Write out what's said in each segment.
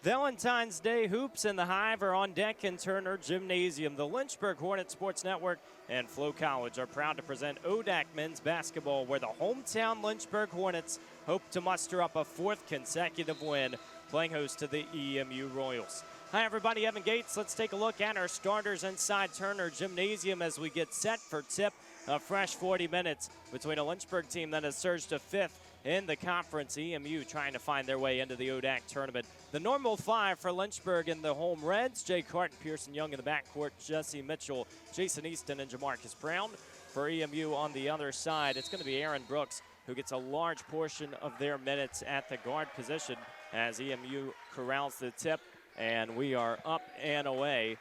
Valentine's Day hoops and the Hive are on deck in Turner Gymnasium. The Lynchburg Hornets Sports Network and Flow College are proud to present ODAC men's basketball, where the hometown Lynchburg Hornets hope to muster up a fourth consecutive win, playing host to the EMU Royals. Hi everybody, Evan Gates. Let's take a look at our starters inside Turner Gymnasium as we get set for tip. A fresh 40 minutes between a Lynchburg team that has surged to fifth in the conference. EMU trying to find their way into the ODAC tournament. The normal five for Lynchburg in the home Reds: Jay Carton, Pearson Young in the backcourt, Jesse Mitchell, Jason Easton, and Jamarcus Brown. For EMU on the other side, it's going to be Aaron Brooks, who gets a large portion of their minutes at the guard position as EMU corrals the tip, and we are up and away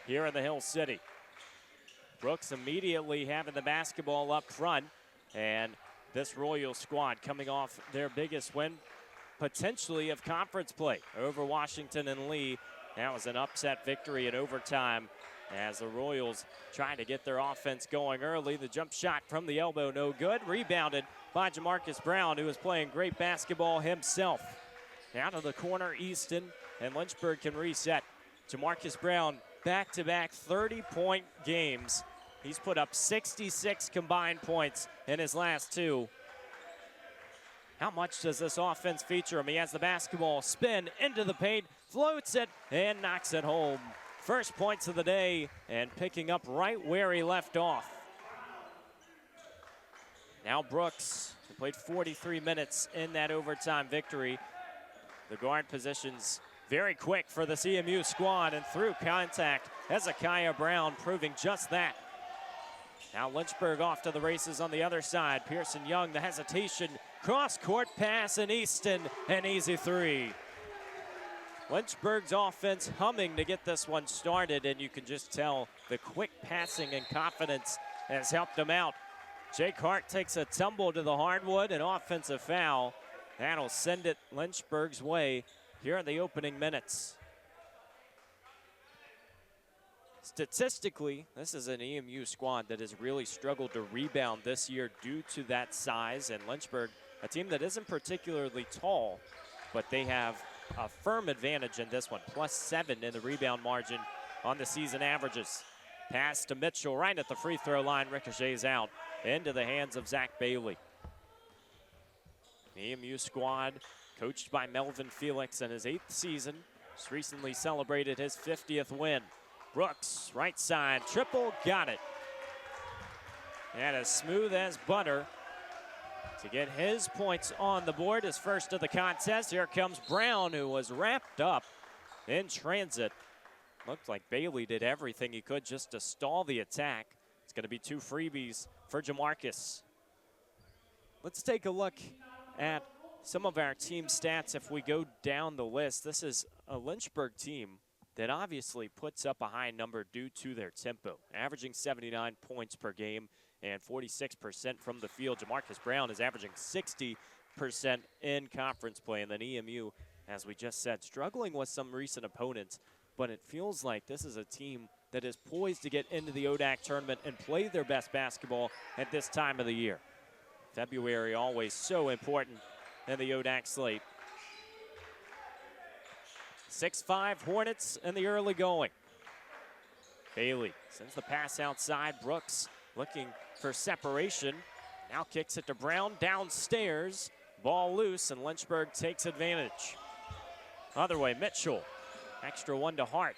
here in the Hill City. Brooks immediately having the basketball up front, and this Royal squad coming off their biggest win, potentially, of conference play over Washington and Lee. That was an upset victory in overtime as the Royals trying to get their offense going early. The jump shot from the elbow, no good. Rebounded by Jamarcus Brown, who is playing great basketball himself. Down to the corner, Easton, and Lynchburg can reset. Jamarcus Brown, back-to-back 30-point games. He's put up 66 combined points in his last two. How much does this offense feature him? He has the basketball, spin into the paint, floats it, and knocks it home. First points of the day, and picking up right where he left off. Now Brooks, who played 43 minutes in that overtime victory. The guard positions very quick for the CMU squad, and through contact, Hezekiah Brown proving just that. Now Lynchburg off to the races on the other side. Pearson Young, the hesitation, cross-court pass, and Easton, an easy three. Lynchburg's offense humming to get this one started, and you can just tell the quick passing and confidence has helped them out. Jake Hart takes a tumble to the hardwood, an offensive foul. That'll send it Lynchburg's way here in the opening minutes. Statistically, this is an EMU squad that has really struggled to rebound this year due to that size, and Lynchburg, a team that isn't particularly tall, but they have a firm advantage in this one, +7 in the rebound margin on the season averages. Pass to Mitchell right at the free throw line, ricochets out into the hands of Zach Bailey. The EMU squad, coached by Melvin Felix in his 8th season, just recently celebrated his 50th win. Brooks, right side, triple, got it. And as smooth as butter to get his points on the board, his first of the contest. Here comes Brown, who was wrapped up in transit. Looked like Bailey did everything he could just to stall the attack. It's going to be 2 freebies for Jamarcus. Let's take a look at some of our team stats if we go down the list. This is a Lynchburg team that obviously puts up a high number due to their tempo, averaging 79 points per game and 46% from the field. Jamarcus Brown is averaging 60% in conference play, and then EMU, as we just said, struggling with some recent opponents, but it feels like this is a team that is poised to get into the ODAC tournament and play their best basketball at this time of the year. February always so important in the ODAC slate. 6-5 Hornets in the early going. Bailey sends the pass outside. Brooks looking for separation. Now kicks it to Brown downstairs. Ball loose, and Lynchburg takes advantage. Other way, Mitchell. Extra one to Hart.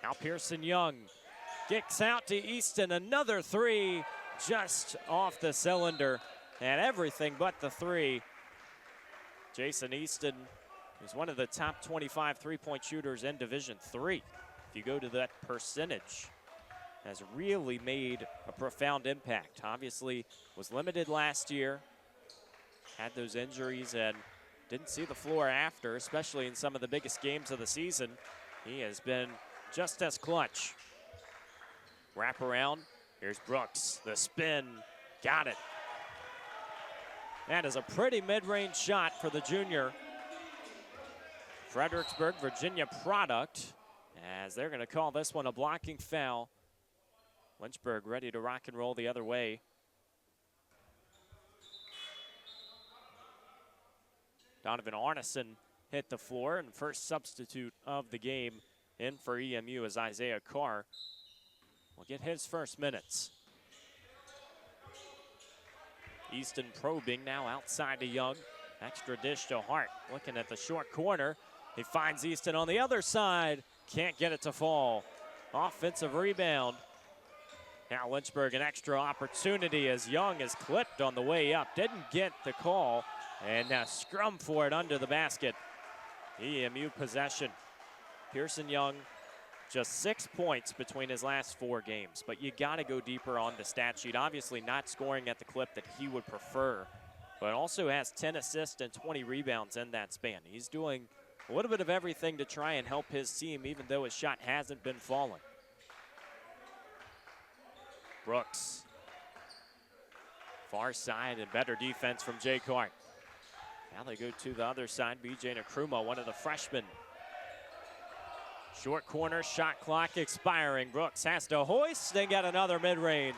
Now Pearson Young kicks out to Easton. Another three just off the cylinder, and everything but the three. Jason Easton is one of the top 25 three-point shooters in Division III. If you go to that percentage, has really made a profound impact. Obviously was limited last year, had those injuries, and didn't see the floor after, especially in some of the biggest games of the season. He has been just as clutch. Wrap around, here's Brooks, the spin, got it. That is a pretty mid-range shot for the junior. Fredericksburg, Virginia product, as they're going to call this one a blocking foul. Lynchburg ready to rock and roll the other way. Donovan Arneson hit the floor, and first substitute of the game in for EMU is Isaiah Carr. Will get his first minutes. Easton probing now outside to Young. Extra dish to Hart, looking at the short corner. He finds Easton on the other side. Can't get it to fall. Offensive rebound. Now Lynchburg an extra opportunity as Young is clipped on the way up. Didn't get the call. And now scrum for it under the basket. EMU possession. Pearson Young, just 6 points between his last 4 games. But you got to go deeper on the stat sheet. Obviously not scoring at the clip that he would prefer, but also has 10 assists and 20 rebounds in that span. He's doing a little bit of everything to try and help his team, even though his shot hasn't been falling. Brooks. Far side and better defense from Jay Cart. Now they go to the other side. BJ Nkrumah, one of the freshmen. Short corner, shot clock expiring. Brooks has to hoist and get another mid-range.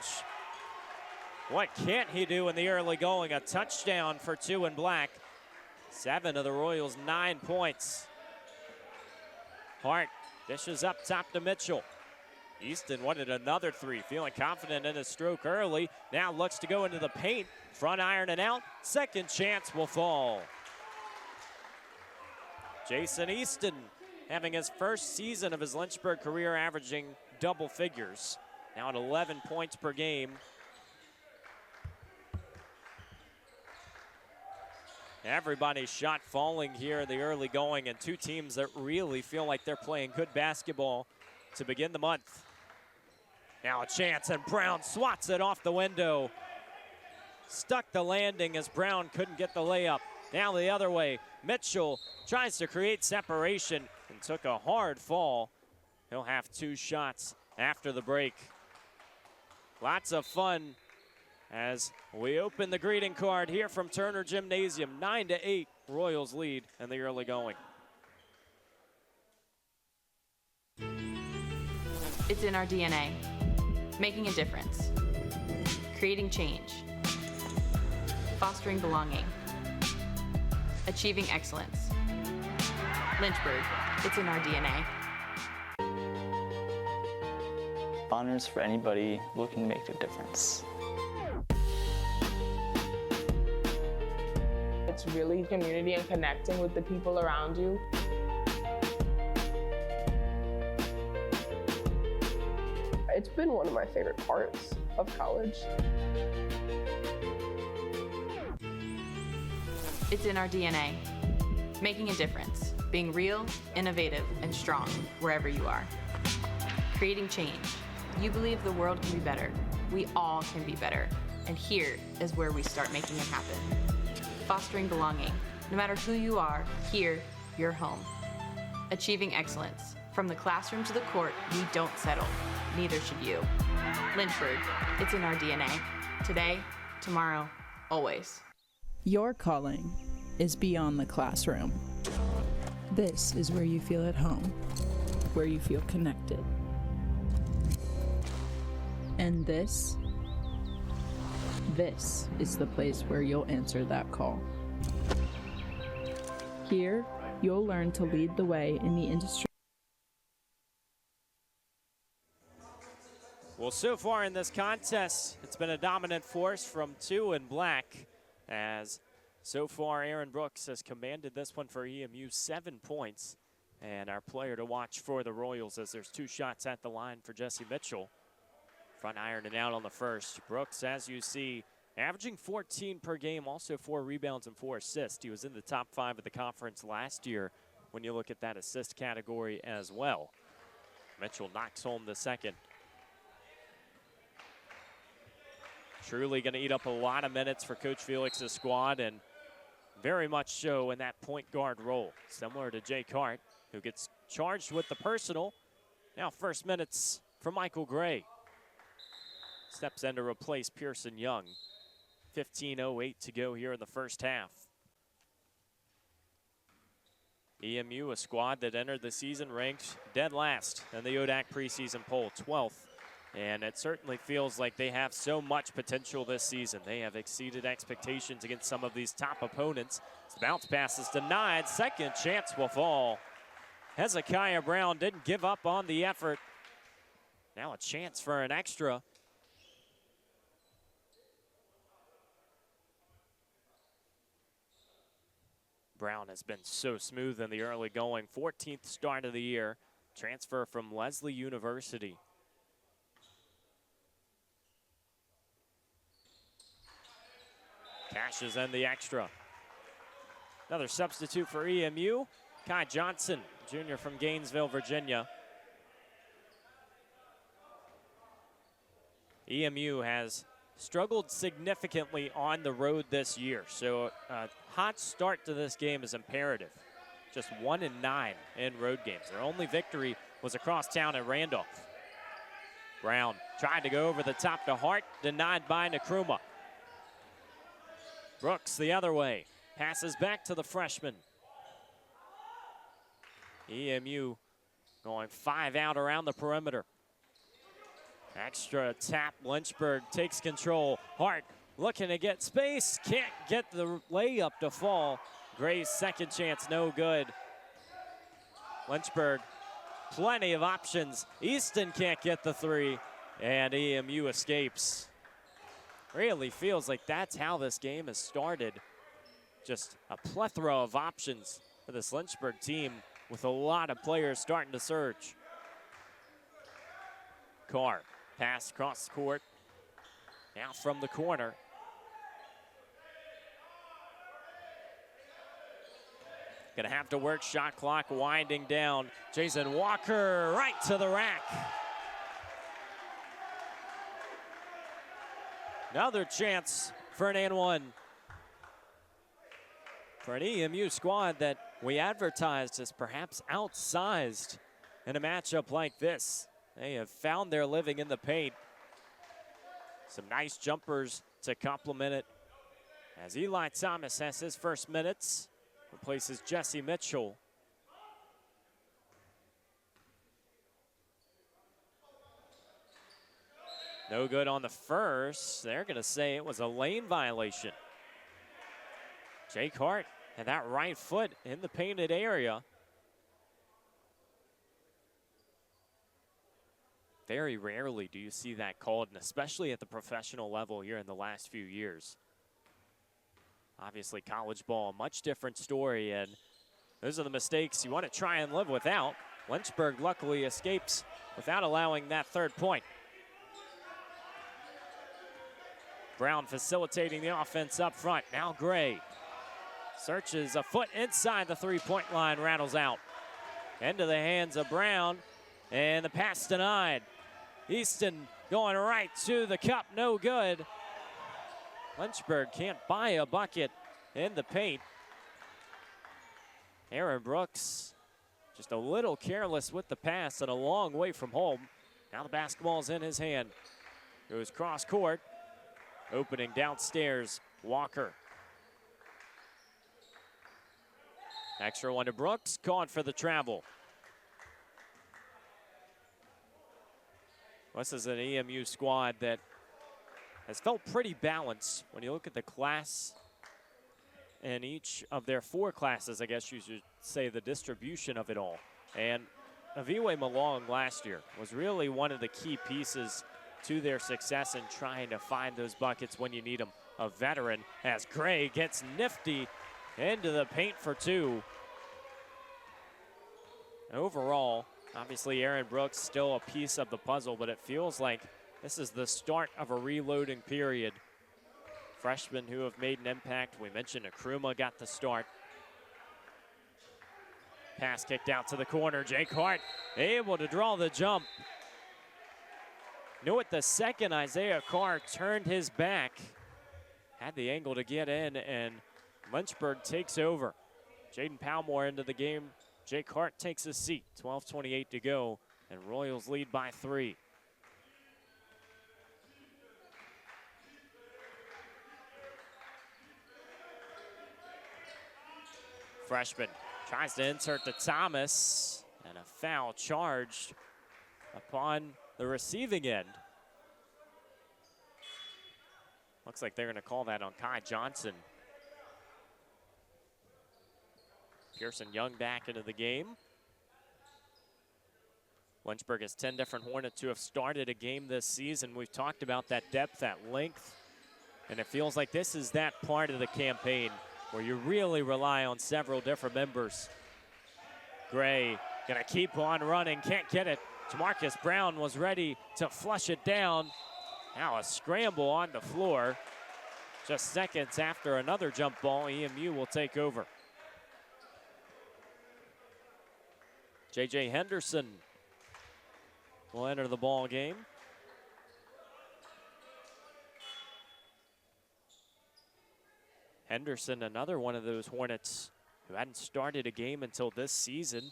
What can't he do in the early going? A touchdown for 2 in black. 7 of the Royals' 9 points. Hart dishes up top to Mitchell. Easton wanted another 3, feeling confident in his stroke early. Now looks to go into the paint. Front iron and out. Second chance will fall. Jason Easton having his first season of his Lynchburg career averaging double figures. Now at 11 points per game. Everybody's shot falling here in the early going, and 2 teams that really feel like they're playing good basketball to begin the month. Now a chance, and Brown swats it off the window. Stuck the landing as Brown couldn't get the layup. Now the other way. Mitchell tries to create separation and took a hard fall. He'll have 2 shots after the break. Lots of fun as we open the greeting card here from Turner Gymnasium. 9-8, Royals lead in the early going. It's in our DNA. Making a difference. Creating change. Fostering belonging. Achieving excellence. Lynchburg, it's in our DNA. Honors for anybody looking to make a difference. It's really community and connecting with the people around you. It's been one of my favorite parts of college. It's in our DNA. Making a difference. Being real, innovative, and strong wherever you are. Creating change. You believe the world can be better. We all can be better. And here is where we start making it happen. Fostering belonging. No matter who you are, here, you're home. Achieving excellence. From the classroom to the court, we don't settle. Neither should you. Lynchburg, it's in our DNA. Today, tomorrow, always. Your calling is beyond the classroom. This is where you feel at home, where you feel connected. And this is the place where you'll answer that call. Here, you'll learn to lead the way in the industry. Well, so far in this contest, it's been a dominant force from 2 in black, as so far Aaron Brooks has commanded this one for EMU, 7 points. And our player to watch for the Royals, as there's 2 shots at the line for Jesse Mitchell. Front iron and out on the first. Brooks, as you see, averaging 14 per game, also 4 rebounds and 4 assists. He was in the top 5 of the conference last year when you look at that assist category as well. Mitchell knocks home the second. Truly going to eat up a lot of minutes for Coach Felix's squad, and very much so in that point guard role. Similar to Jay Cart, who gets charged with the personal. Now first minutes for Michael Gray. Steps in to replace Pearson Young. 15:08 to go here in the first half. EMU, a squad that entered the season ranked dead last in the ODAC preseason poll, 12th And it certainly feels like they have so much potential this season. They have exceeded expectations against some of these top opponents. The bounce pass is denied. Second chance will fall. Hezekiah Brown didn't give up on the effort. Now a chance for an extra. Brown has been so smooth in the early going. 14th start of the year. Transfer from Leslie University. Cashes in the extra. Another substitute for EMU. Kai Johnson, junior from Gainesville, Virginia. EMU has struggled significantly on the road this year, so a hot start to this game is imperative. Just 1-9 in road games. Their only victory was across town at Randolph. Brown tried to go over the top to Hart, denied by Nkrumah. Brooks the other way, passes back to the freshman. EMU going 5 out around the perimeter. Extra tap, Lynchburg takes control. Hart looking to get space, can't get the layup to fall. Gray's second chance, no good. Lynchburg, plenty of options. Easton can't get the three, and EMU escapes. Really feels like that's how this game has started. Just a plethora of options for this Lynchburg team with a lot of players starting to surge. Carr, pass across the court. Now from the corner. Gonna have to work shot clock winding down. Jason Walker right to the rack. Another chance for an and one. For an EMU squad that we advertised as perhaps outsized in a matchup like this. They have found their living in the paint. Some nice jumpers to complement it. As Eli Thomas has his first minutes, replaces Jesse Mitchell. No good on the first. They're going to say it was a lane violation. Jake Hart had that right foot in the painted area. Very rarely do you see that called, and especially at the professional level here in the last few years. Obviously, college ball, a much different story, and those are the mistakes you want to try and live without. Lynchburg luckily escapes without allowing that third point. Brown facilitating the offense up front. Now Gray searches a foot inside the three-point line, rattles out. Into the hands of Brown, and the pass denied. Easton going right to the cup, no good. Lynchburg can't buy a bucket in the paint. Aaron Brooks just a little careless with the pass and a long way from home. Now the basketball's in his hand. Goes cross court. Opening downstairs, Walker. Extra one to Brooks, caught for the travel. This is an EMU squad that has felt pretty balanced when you look at the class in each of their four classes, I guess you should say, the distribution of it all. And Aviwe Malong last year was really one of the key pieces to their success in trying to find those buckets when you need them. A veteran as Gray gets nifty into the paint for two. Overall, obviously Aaron Brooks still a piece of the puzzle, but it feels like this is the start of a reloading period. Freshmen who have made an impact. We mentioned Nkrumah got the start. Pass kicked out to the corner. Jake Hart able to draw the jump. Knew it the second Isaiah Carr turned his back. Had the angle to get in, and Lynchburg takes over. Jaden Palmore into the game. Jake Hart takes a seat. 12:28 to go, and Royals lead by 3. Freshman tries to insert to Thomas, and a foul charged upon the receiving end. Looks like they're going to call that on Kai Johnson. Pearson Young back into the game. Lynchburg has 10 different Hornets who have started a game this season. We've talked about that depth, that length, and it feels like this is that part of the campaign where you really rely on several different members. Gray gonna keep on running, can't get it. Jamarcus Brown was ready to flush it down. Now a scramble on the floor. Just seconds after another jump ball, EMU will take over. J.J. Henderson will enter the ball game. Henderson, another one of those Hornets who hadn't started a game until this season.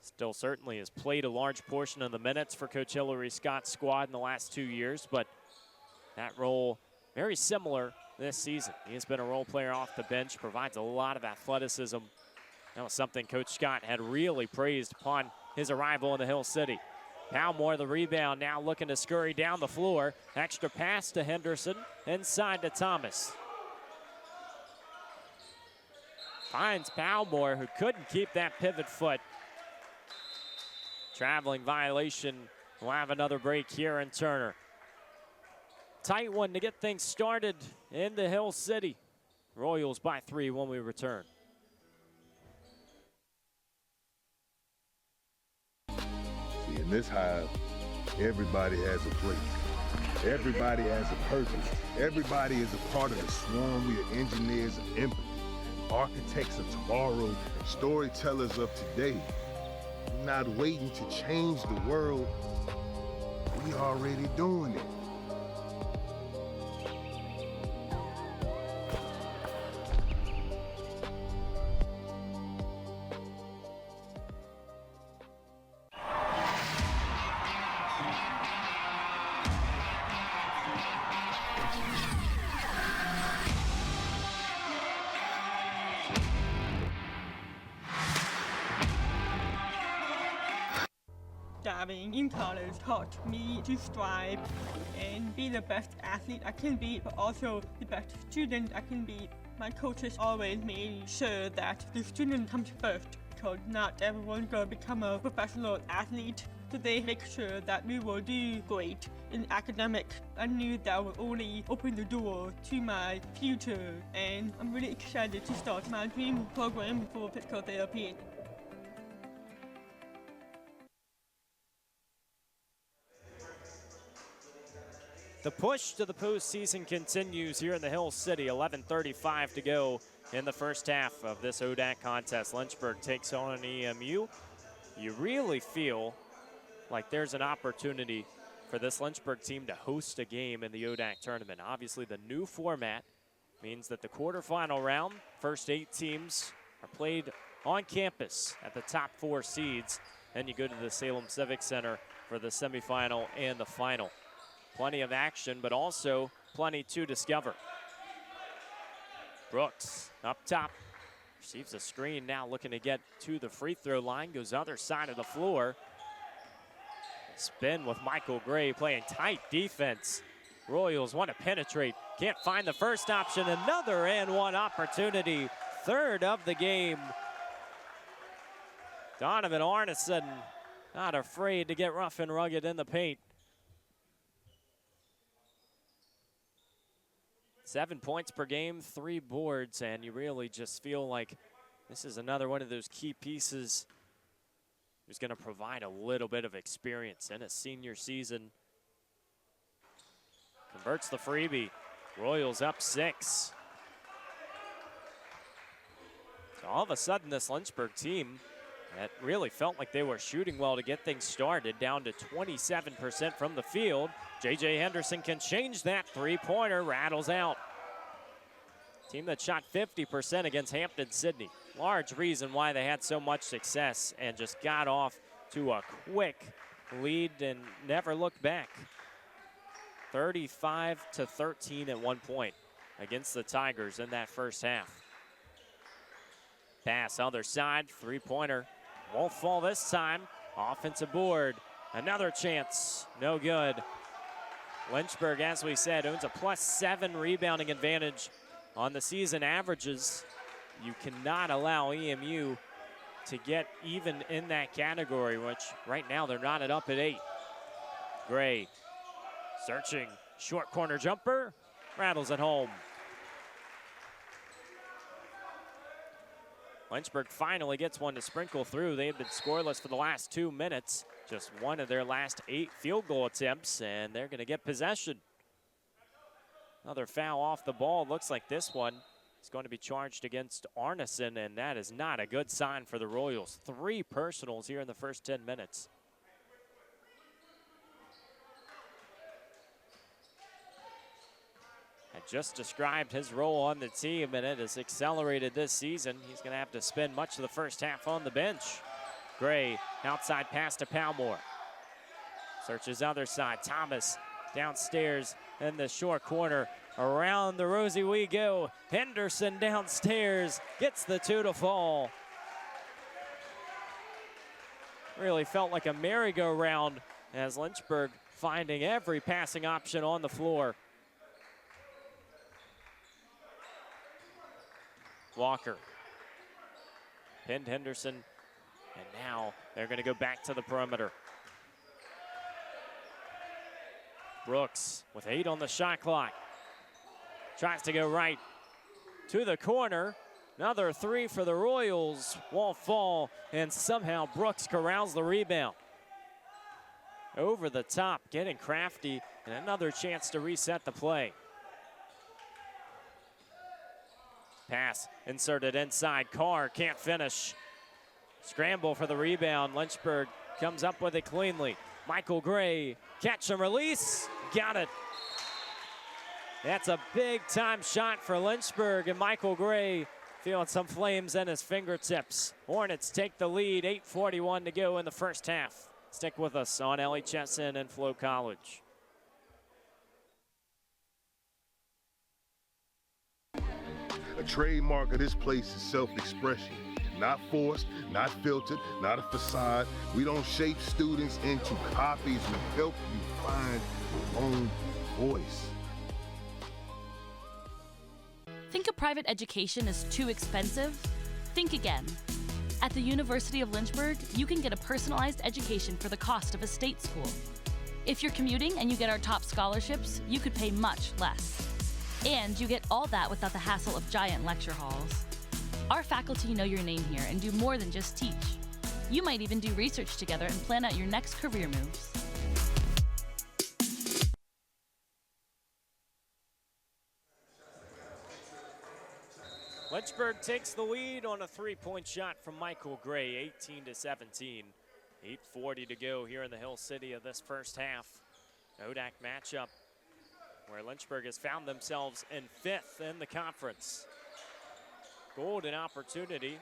Still certainly has played a large portion of the minutes for Coach Hillary Scott's squad in the last 2 years, but that role very similar this season. He has been a role player off the bench, provides a lot of athleticism. That was something Coach Scott had really praised upon his arrival in the Hill City. Palmore the rebound, now looking to scurry down the floor. Extra pass to Henderson, inside to Thomas. Finds Palmore, who couldn't keep that pivot foot. Traveling violation. We'll have another break here in Turner. Tight one to get things started in the Hill City. Royals by 3 when we return. In this hive, everybody has a place. Everybody has a purpose. Everybody is a part of the swarm. We are engineers of empathy, architects of tomorrow, storytellers of today. We're not waiting to change the world. We already doing it. Starving in college taught me to strive and be the best athlete I can be, but also the best student I can be. My coaches always made sure that the student comes first, because not everyone's gonna become a professional athlete. So they make sure that we will do great in academics. I knew that would only open the door to my future, and I'm really excited to start my dream program for physical therapy. The push to the postseason continues here in the Hill City. 11:35 to go in the first half of this ODAC contest. Lynchburg takes on EMU. You really feel like there's an opportunity for this Lynchburg team to host a game in the ODAC tournament. Obviously, the new format means that the quarterfinal round, first 8 teams are played on campus at the top 4 seeds. Then you go to the Salem Civic Center for the semifinal and the final. Plenty of action, but also plenty to discover. Brooks up top, receives a screen, now looking to get to the free throw line, goes other side of the floor. Spin with Michael Gray playing tight defense. Royals want to penetrate, can't find the first option. Another and one opportunity, third of the game. Donovan Arneson not afraid to get rough and rugged in the paint. 7 points per game, 3 boards, and you really just feel like this is another one of those key pieces who's going to provide a little bit of experience in a senior season. Converts the freebie. Royals up 6. So all of a sudden, this Lynchburg team that really felt like they were shooting well to get things started, down to 27% from the field. J.J. Henderson can change that. Three-pointer rattles out. Team that shot 50% against Hampton-Sydney. Large reason why they had so much success and just got off to a quick lead and never looked back. 35-13 at one point against the Tigers in that first half. Pass other side, three-pointer. Won't fall this time. Offensive board. Another chance. No good. Lynchburg, as we said, owns a +7 rebounding advantage on the season averages. You cannot allow EMU to get even in that category, which right now they're knotted up at 8. Gray searching, short corner jumper, rattles it home. Lynchburg finally gets one to sprinkle through. They have been scoreless for the last 2 minutes. Just one of their last 8 field goal attempts, and they're going to get possession. Another foul off the ball. Looks like this one is going to be charged against Arneson, and that is not a good sign for the Royals. 3 personals here in the first 10 minutes. I just described his role on the team, and it has accelerated this season. He's going to have to spend much of the first half on the bench. Gray, outside pass to Palmore. Searches other side. Thomas downstairs in the short corner. Around the rosy we go. Henderson downstairs gets the 2 to fall. Really felt like a merry-go-round as Lynchburg finding every passing option on the floor. Walker pinned Henderson, and now they're going to go back to the perimeter. Brooks with 8 on the shot clock. Tries to go right to the corner. Another 3 for the Royals. Won't fall, and somehow Brooks corrals the rebound. Over the top, getting crafty, and another chance to reset the play. Pass inserted inside. Carr can't finish. Scramble for the rebound. Lynchburg comes up with it cleanly. Michael Gray, catch and release. Got it. That's a big-time shot for Lynchburg, and Michael Gray feeling some flames in his fingertips. Hornets take the lead, 8:41 to go in the first half. Stick with us on LHSN and Flo College. A trademark of this place is self-expression. Not forced, not filtered, not a facade. We don't shape students into copies. We help you find your own voice. Think a private education is too expensive? Think again. At the University of Lynchburg, you can get a personalized education for the cost of a state school. If you're commuting and you get our top scholarships, you could pay much less. And you get all that without the hassle of giant lecture halls. Our faculty know your name here and do more than just teach. You might even do research together and plan out your next career moves. Lynchburg takes the lead on a 3-point shot from Michael Gray, 18-17. 8:40 to go here in the Hill City of this first half. ODAC matchup where Lynchburg has found themselves in 5th in the conference. Golden opportunity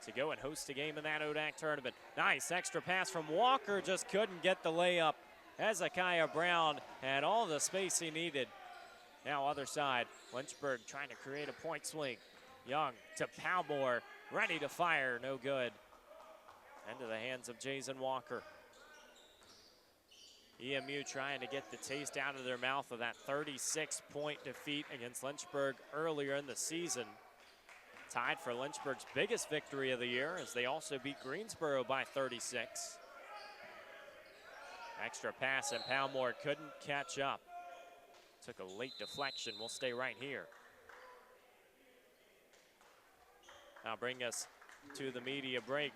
to go and host a game in that ODAC tournament. Nice extra pass from Walker, just couldn't get the layup. Hezekiah Brown had all the space he needed. Now other side, Lynchburg trying to create a point swing. Young to Palmore, ready to fire, no good. Into the hands of Jason Walker. EMU trying to get the taste out of their mouth of that 36-point defeat against Lynchburg earlier in the season. Tied for Lynchburg's biggest victory of the year as they also beat Greensboro by 36. Extra pass and Palmore couldn't catch up. Took a late deflection. We'll stay right here. Now bring us to the media break.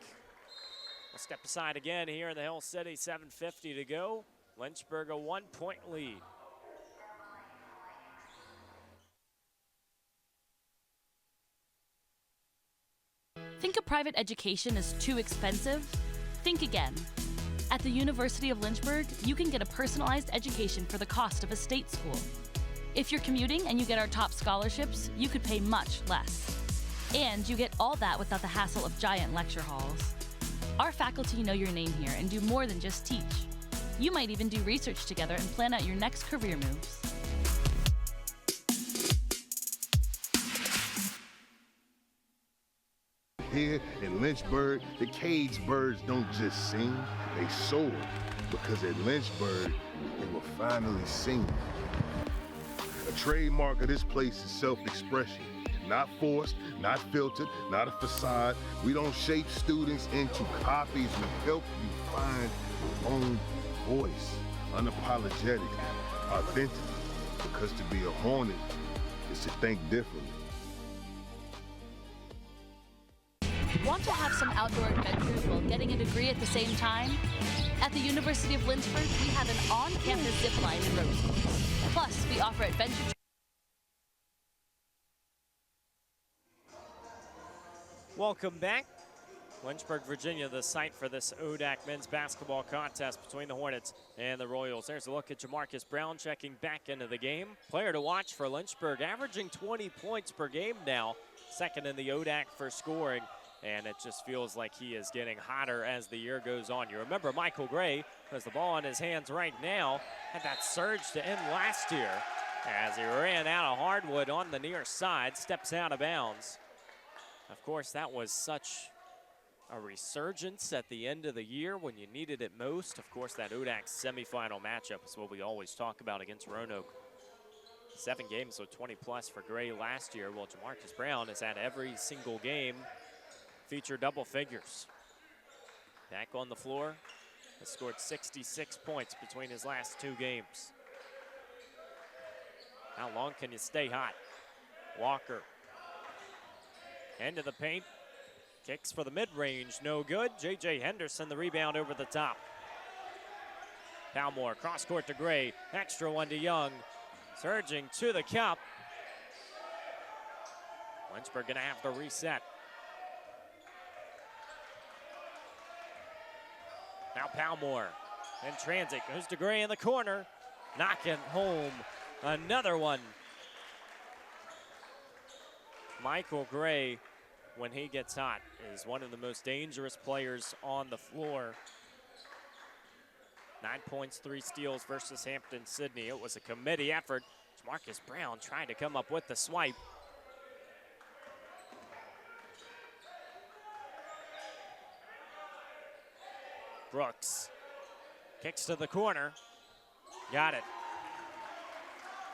We'll step aside again here in the Hill City, 7:50 to go. Lynchburg a 1-point lead. Think a private education is too expensive? Think again. At the University of Lynchburg, you can get a personalized education for the cost of a state school. If you're commuting and you get our top scholarships, you could pay much less. And you get all that without the hassle of giant lecture halls. Our faculty know your name here and do more than just teach. You might even do research together and plan out your next career moves. Here in Lynchburg, the cage birds don't just sing, they soar. Because at Lynchburg, they will were finally seen. A trademark of this place is self-expression. Not forced, not filtered, not a facade. We don't shape students into copies. We help you find your own voice. Unapologetic, authentic. Because to be a Hornet is to think differently. Want to have some outdoor adventures while getting a degree at the same time? At the University of Lynchburg, we have an on-campus zip line and rope course. Plus, we offer adventure. Welcome back. Lynchburg, Virginia, the site for this ODAC men's basketball contest between the Hornets and the Royals. There's a look at Jamarcus Brown checking back into the game. Player to watch for Lynchburg, averaging 20 points per game now. Second in the ODAC for scoring. And it just feels like he is getting hotter as the year goes on. You remember Michael Gray, who has the ball in his hands right now, had that surge to end last year as he ran out of hardwood on the near side, steps out of bounds. Of course, that was such a resurgence at the end of the year when you needed it most. Of course, that ODAC semifinal matchup is what we always talk about against Roanoke. 7 games with 20 plus for Gray last year. Well, Jamarcus Brown has had every single game feature double figures. Back on the floor, has scored 66 points between his last 2 games. How long can you stay hot? Walker, into the paint, kicks for the mid-range, no good. J.J. Henderson, the rebound over the top. Palmore, cross court to Gray, extra one to Young, surging to the cup. Lynchburg gonna have to reset. Now Palmore in transit, goes to Gray in the corner, knocking home another one. Michael Gray, when he gets hot, is one of the most dangerous players on the floor. 9 points, 3 steals versus Hampton-Sydney. It was a committee effort. Jamarcus Brown trying to come up with the swipe. Brooks kicks to the corner, got it.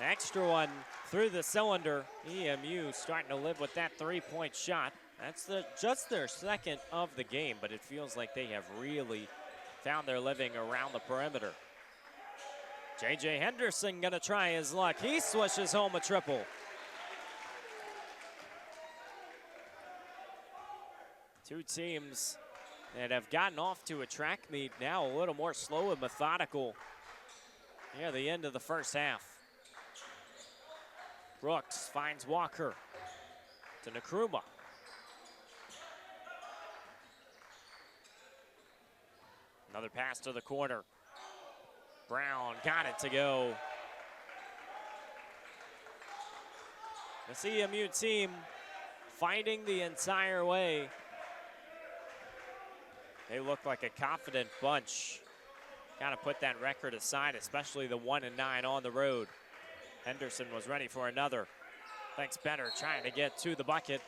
Extra one through the cylinder. EMU starting to live with that 3-point shot. That's just their second of the game, but it feels like they have really found their living around the perimeter. J.J. Henderson gonna try his luck. He swishes home a triple. Two teams that have gotten off to a track meet now a little more slow and methodical near the end of the first half. Brooks finds Walker to Nkrumah. Another pass to the corner. Brown got it to go. The CMU team fighting the entire way. They look like a confident bunch. Got to put that record aside, especially the 1-9 on the road. Henderson was ready for another. Thanks Benner trying to get to the bucket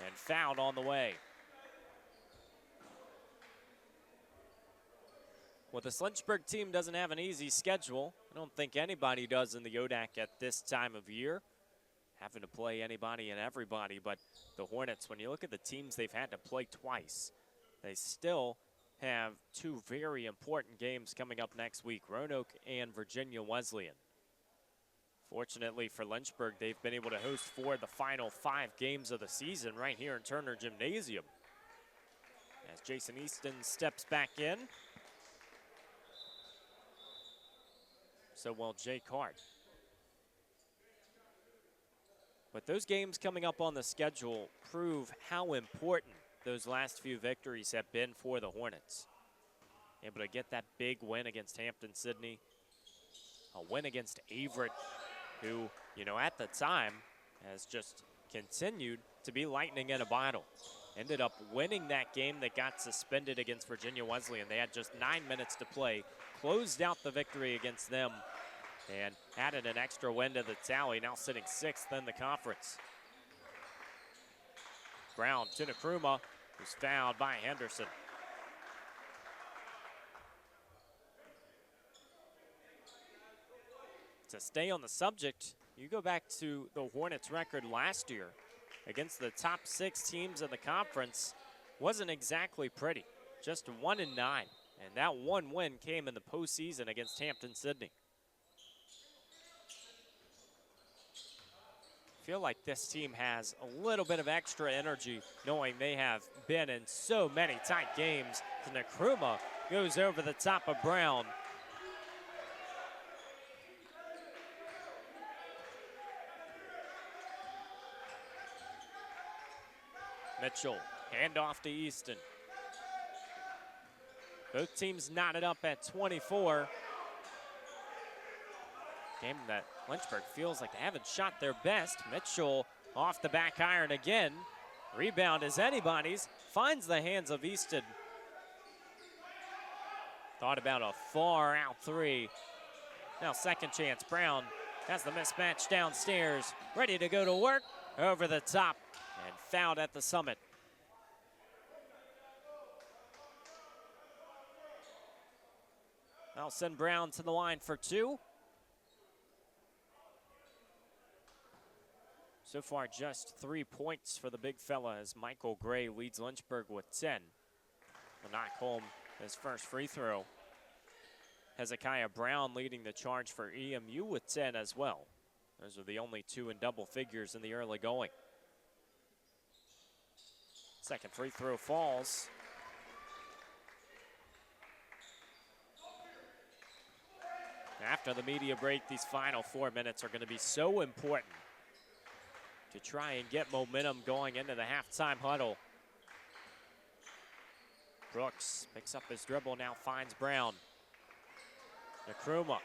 and fouled on the way. Well, this Lynchburg team doesn't have an easy schedule. I don't think anybody does in the ODAC at this time of year. Having to play anybody and everybody, but the Hornets, when you look at the teams they've had to play twice, they still have 2 very important games coming up next week, Roanoke and Virginia Wesleyan. Fortunately for Lynchburg, they've been able to host 4 of the final 5 games of the season right here in Turner Gymnasium. As Jason Easton steps back in, so will Jake Hart. But those games coming up on the schedule prove how important those last few victories have been for the Hornets. Able to get that big win against Hampton-Sydney, a win against Averett, who, you know, at the time has just continued to be lightning in a bottle. Ended up winning that game that got suspended against Virginia Wesleyan. They had just 9 minutes to play, closed out the victory against them, and added an extra win to the tally, now sitting 6th in the conference. Brown to Nkrumah, who's fouled by Henderson. To stay on the subject, you go back to the Hornets record last year against the top 6 teams in the conference. Wasn't exactly pretty, just 1-9. And that one win came in the postseason against Hampton-Sydney. Feel like this team has a little bit of extra energy knowing they have been in so many tight games. Nkrumah goes over the top of Brown. Mitchell, handoff to Easton. Both teams knotted up at 24. Game that Lynchburg feels like they haven't shot their best. Mitchell off the back iron again. Rebound is anybody's. Finds the hands of Easton. Thought about a far out three. Now second chance. Brown has the mismatch downstairs. Ready to go to work. Over the top and fouled at the summit. I'll send Brown to the line for 2. So far, just 3 points for the big fella as Michael Gray leads Lynchburg with 10. Will knock home his first free throw. Hezekiah Brown leading the charge for EMU with 10 as well. Those are the only 2 in double figures in the early going. Second free throw falls. After the media break, these final 4 minutes are going to be so important to try and get momentum going into the halftime huddle. Brooks picks up his dribble, now finds Brown. Nkrumah.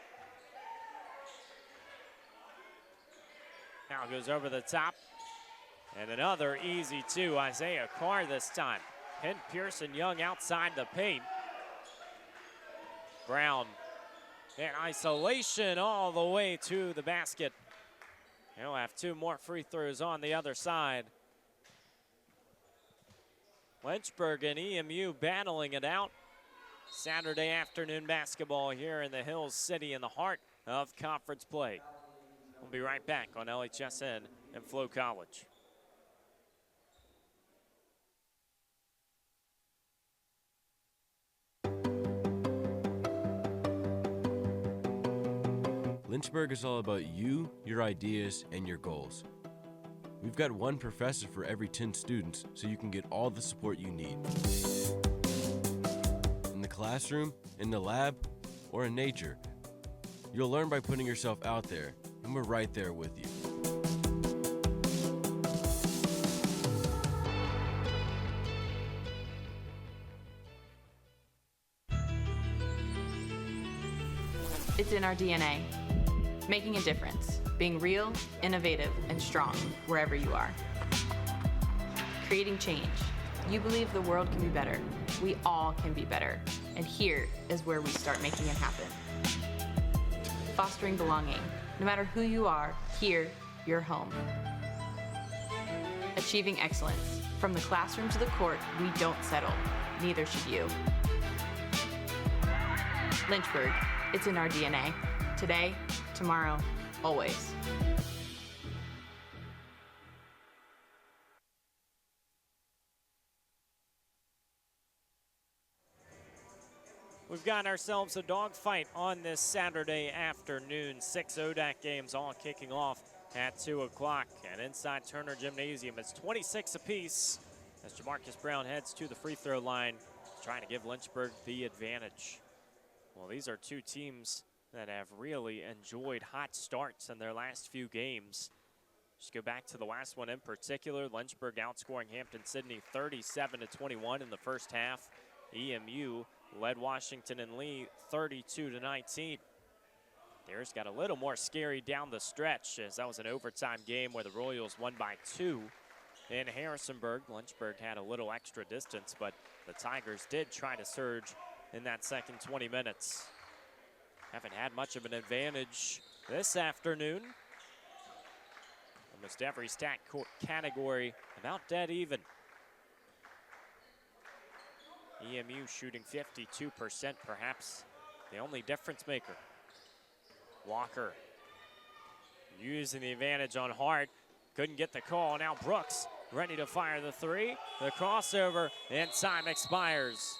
Now goes over the top. And another easy 2, Isaiah Carr this time. Pinned Pearson Young outside the paint. Brown in isolation all the way to the basket. He'll have 2 more free throws on the other side. Lynchburg and EMU battling it out. Saturday afternoon basketball here in the Hills City in the heart of conference play. We'll be right back on LHSN and Flo College. Lynchburg is all about you, your ideas, and your goals. We've got one professor for every 10 students, so you can get all the support you need. In the classroom, in the lab, or in nature. You'll learn by putting yourself out there, and we're right there with you. It's in our DNA. Making a difference, being real, innovative, and strong wherever you are. Creating change. You believe the world can be better. We all can be better. And here is where we start making it happen. Fostering belonging. No matter who you are, here, you're home. Achieving excellence. From the classroom to the court, we don't settle. Neither should you. Lynchburg, it's in our DNA. Today, tomorrow, always. We've got ourselves a dogfight on this Saturday afternoon. 6 ODAC games all kicking off at 2 o'clock. And inside Turner Gymnasium, it's 26 apiece as Jamarcus Brown heads to the free throw line, trying to give Lynchburg the advantage. Well, these are 2 teams that have really enjoyed hot starts in their last few games. Just go back to the last one in particular. Lynchburg outscoring Hampton-Sydney 37-21 in the first half. EMU led Washington and Lee 32-19. Theirs got a little more scary down the stretch as that was an overtime game where the Royals won by 2 in Harrisonburg. Lynchburg had a little extra distance, but the Tigers did try to surge in that second 20 minutes. Haven't had much of an advantage this afternoon. Almost every stat category about dead even. EMU shooting 52%, perhaps the only difference maker. Walker using the advantage on Hart. Couldn't get the call. Now Brooks ready to fire the three. The crossover, and time expires.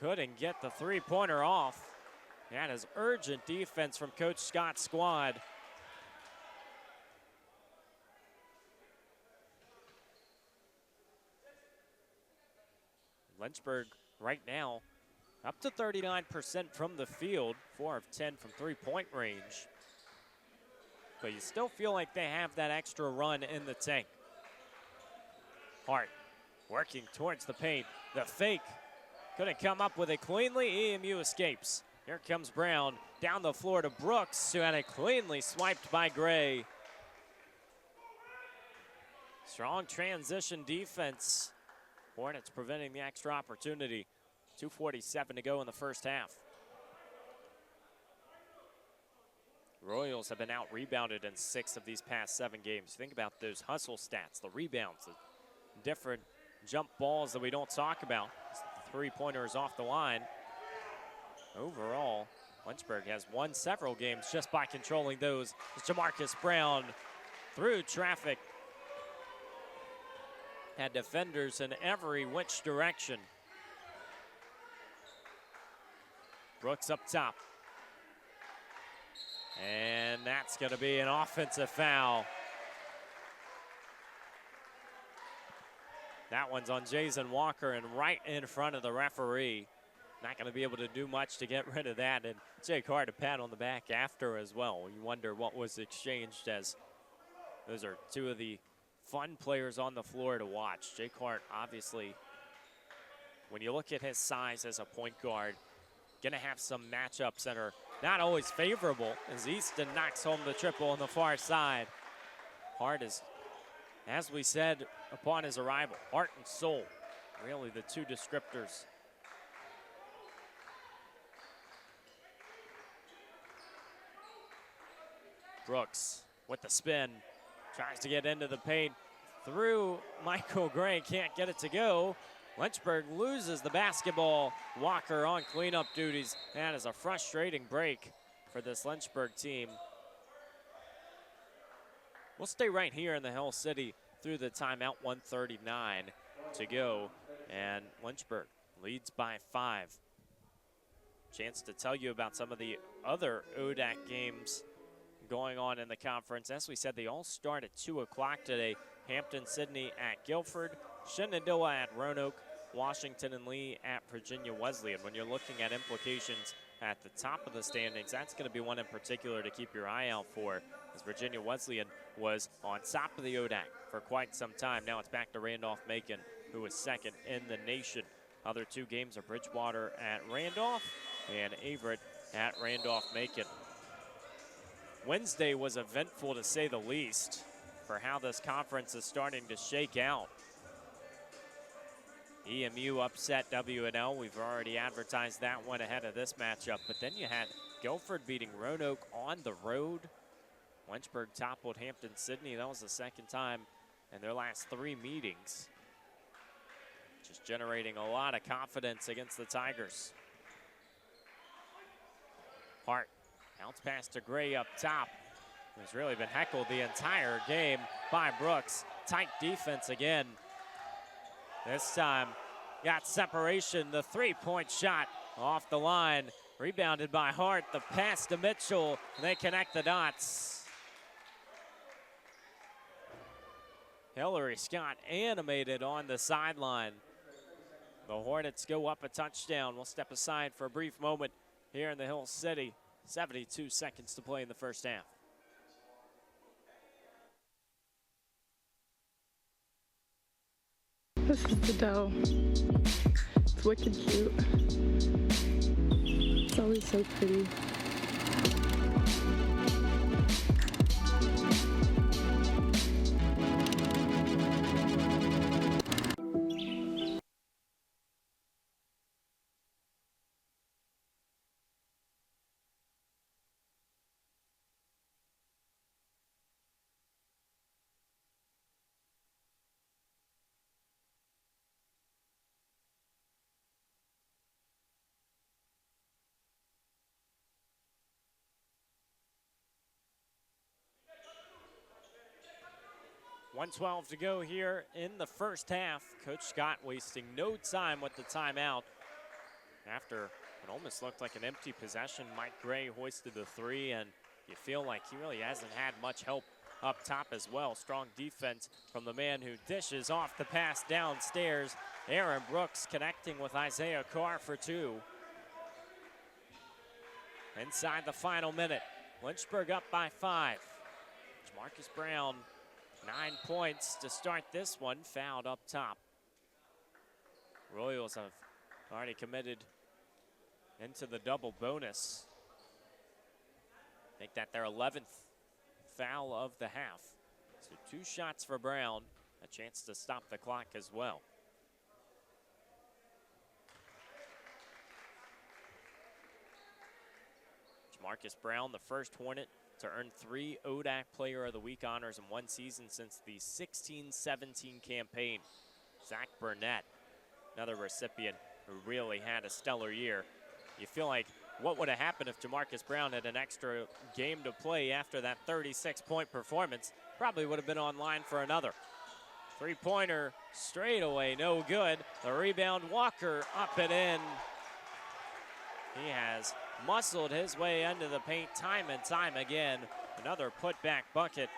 Couldn't get the three-pointer off. That is urgent defense from Coach Scott's squad. Lynchburg right now up to 39% from the field, 4 of 10 from three-point range. But you still feel like they have that extra run in the tank. Hart working towards the paint. The fake couldn't come up with it cleanly. EMU escapes. Here comes Brown down the floor to Brooks, who had it cleanly swiped by Gray. Strong transition defense. Hornets preventing the extra opportunity. 2:47 to go in the first half. Royals have been out-rebounded in 6 of these past 7 games. Think about those hustle stats, the rebounds, the different jump balls that we don't talk about. Three-pointers off the line. Overall, Lynchburg has won several games just by controlling those. It's Jamarcus Brown through traffic. Had defenders in every which direction. Brooks up top. And that's going to be an offensive foul. That one's on Jason Walker and right in front of the referee. Not going to be able to do much to get rid of that. And Jake Hart a pat on the back after as well. You wonder what was exchanged, as those are two of the fun players on the floor to watch. Jake Hart, obviously, when you look at his size as a point guard, going to have some matchups that are not always favorable, as Easton knocks home the triple on the far side. Hart is, as we said upon his arrival, heart and soul, really the two descriptors. Brooks with the spin, tries to get into the paint through Michael Gray, can't get it to go. Lynchburg loses the basketball. Walker on cleanup duties. That is a frustrating break for this Lynchburg team. We'll stay right here in the Hill City through the timeout. 1:39 to go, and Lynchburg leads by 5. Chance to tell you about some of the other ODAC games going on in the conference. As we said, they all start at 2 o'clock today. Hampton-Sydney at Guilford, Shenandoah at Roanoke, Washington and Lee at Virginia Wesleyan. When you're looking at implications at the top of the standings, that's going to be one in particular to keep your eye out for, as Virginia Wesleyan was on top of the ODAC for quite some time. Now it's back to Randolph-Macon, who is second in the nation. Other 2 games are Bridgewater at Randolph and Averett at Randolph-Macon. Wednesday was eventful, to say the least, for how this conference is starting to shake out. EMU upset W&L. We've already advertised that one ahead of this matchup. But then you had Guilford beating Roanoke on the road. Lynchburg toppled Hampton-Sydney. That was the second time in their last 3 meetings. Just generating a lot of confidence against the Tigers. Hart, bounce pass to Gray up top. Who's really been heckled the entire game by Brooks. Tight defense again. This time, got separation. The 3-point shot off the line. Rebounded by Hart. The pass to Mitchell. They connect the dots. Hillary Scott animated on the sideline. The Hornets go up a touchdown. We'll step aside for a brief moment here in the Hill City. 72 seconds to play in the first half. This is the dough. It's wicked cute. It's always so pretty. 1:12 to go here in the first half. Coach Scott wasting no time with the timeout. After it almost looked like an empty possession, Mike Gray hoisted the three, and you feel like he really hasn't had much help up top as well. Strong defense from the man who dishes off the pass downstairs. Aaron Brooks connecting with Isaiah Carr for two. Inside the final minute, Lynchburg up by 5. Marcus Brown, 9 points to start this one, fouled up top. Royals have already committed into the double bonus. Make that their 11th foul of the half. So 2 shots for Brown, a chance to stop the clock as well. Marcus Brown, the first Hornet to earn 3 ODAC Player of the Week honors in one season since the 16-17 campaign. Zach Burnett, another recipient who really had a stellar year. You feel like what would have happened if Jamarcus Brown had an extra game to play after that 36-point performance? Probably would have been online for another. 3-pointer straight away, no good. The rebound, Walker up and in. He has muscled his way into the paint time and time again. Another putback bucket.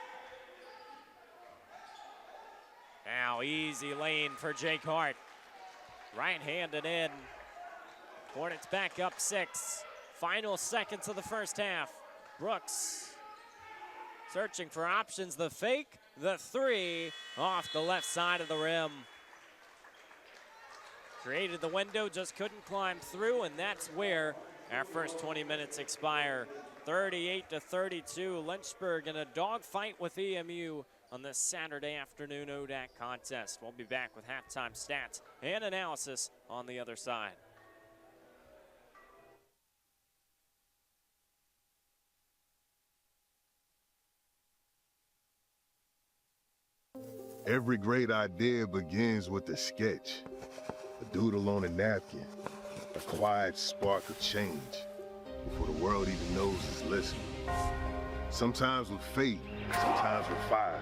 Now easy lane for Jake Hart. Right-handed in. Hornets back up 6. Final seconds of the first half. Brooks searching for options. The fake, the 3 off the left side of the rim. Created the window, just couldn't climb through, and that's where our first 20 minutes expire. 38-32, Lynchburg in a dogfight with EMU on this Saturday afternoon ODAC contest. We'll be back with halftime stats and analysis on the other side. Every great idea begins with a sketch, a doodle on a napkin, a quiet spark of change before the world even knows it's listening. Sometimes with faith, sometimes with fire,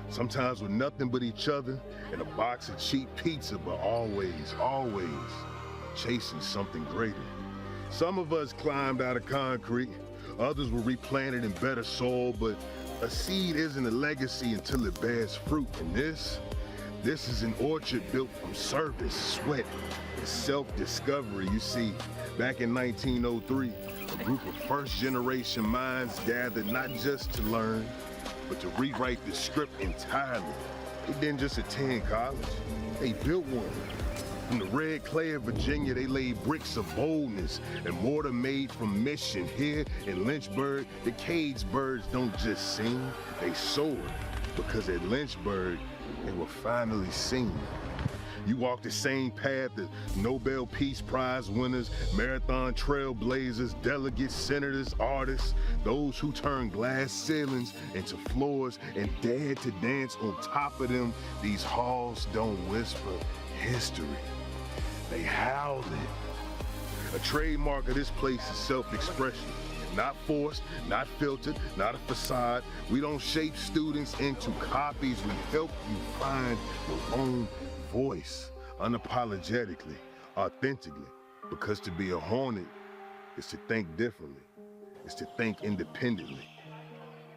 sometimes with nothing but each other and a box of cheap pizza, but always, always chasing something greater. Some of us climbed out of concrete, others were replanted in better soil, but a seed isn't a legacy until it bears fruit. And this is an orchard built from service, sweat, and self-discovery. You see, back in 1903, a group of first-generation minds gathered not just to learn, but to rewrite the script entirely. They didn't just attend college, they built one. From the red clay of Virginia, they laid bricks of boldness and mortar made from mission. Here in Lynchburg, the cage birds don't just sing, they soar. Because at Lynchburg, they were finally seen. You walk the same path that Nobel Peace Prize winners, marathon trailblazers, delegates, senators, artists, those who turn glass ceilings into floors and dared to dance on top of them. These halls don't whisper history, they howl it. A trademark of this place is self-expression. Not forced, not filtered, not a facade. We don't shape students into copies. We help you find your own voice, unapologetically, authentically. Because to be a Hornet is to think differently, is to think independently,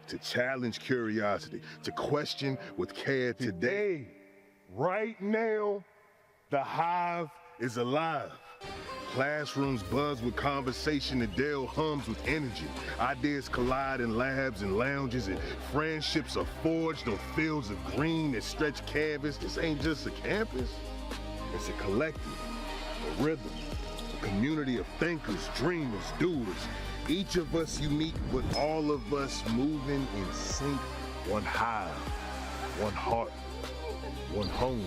to challenge curiosity, to question with care. Today, right now, the Hive is alive. Classrooms buzz with conversation, the Dell hums with energy. Ideas collide in labs and lounges, and friendships are forged on fields of green that stretch canvas. This ain't just a campus, it's a collective, a rhythm, a community of thinkers, dreamers, doers. Each of us unique, but all of us moving in sync. One hive, one heart, one home.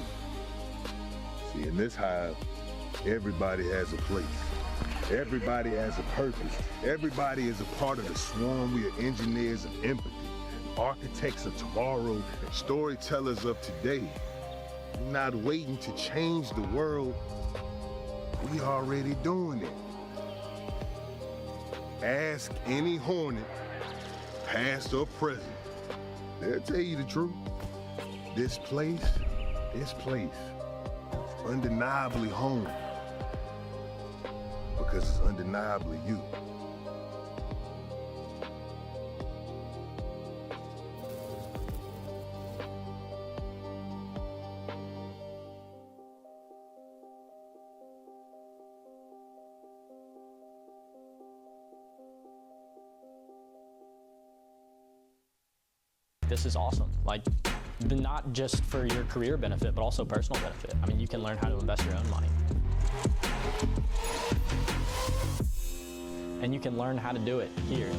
See, in this hive, everybody has a place. Everybody has a purpose. Everybody is a part of the swarm. We are engineers of empathy, architects of tomorrow, and storytellers of today. We're not waiting to change the world. We already doing it. Ask any Hornet, past or present. They'll tell you the truth. This place is undeniably home because it's undeniably you. This is awesome. Like, not just for your career benefit, but also personal benefit. I mean, you can learn how to invest your own money. And you can learn how to do it here.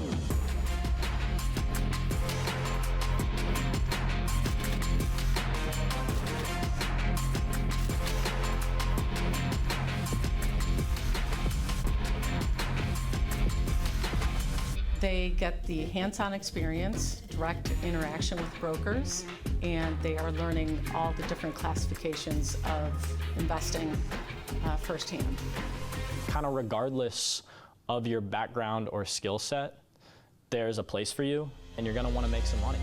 They get the hands-on experience, direct interaction with brokers, and they are learning all the different classifications of investing firsthand. Kind of regardless of your background or skill set, there's a place for you, and you're going to want to make some money.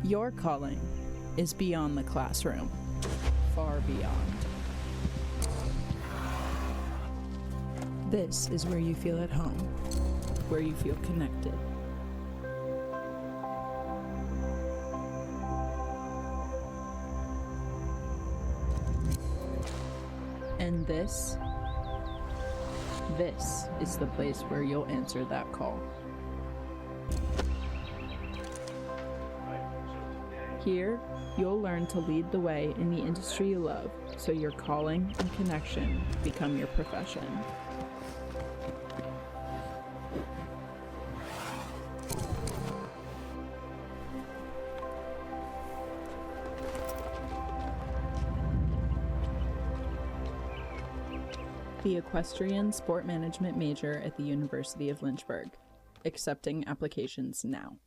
Your calling is beyond the classroom, far beyond. This is where you feel at home, where you feel connected. And this is the place where you'll answer that call. Here, you'll learn to lead the way in the industry you love, so your calling and connection become your profession. The Equestrian Sport Management major at the University of Lynchburg. Accepting applications now.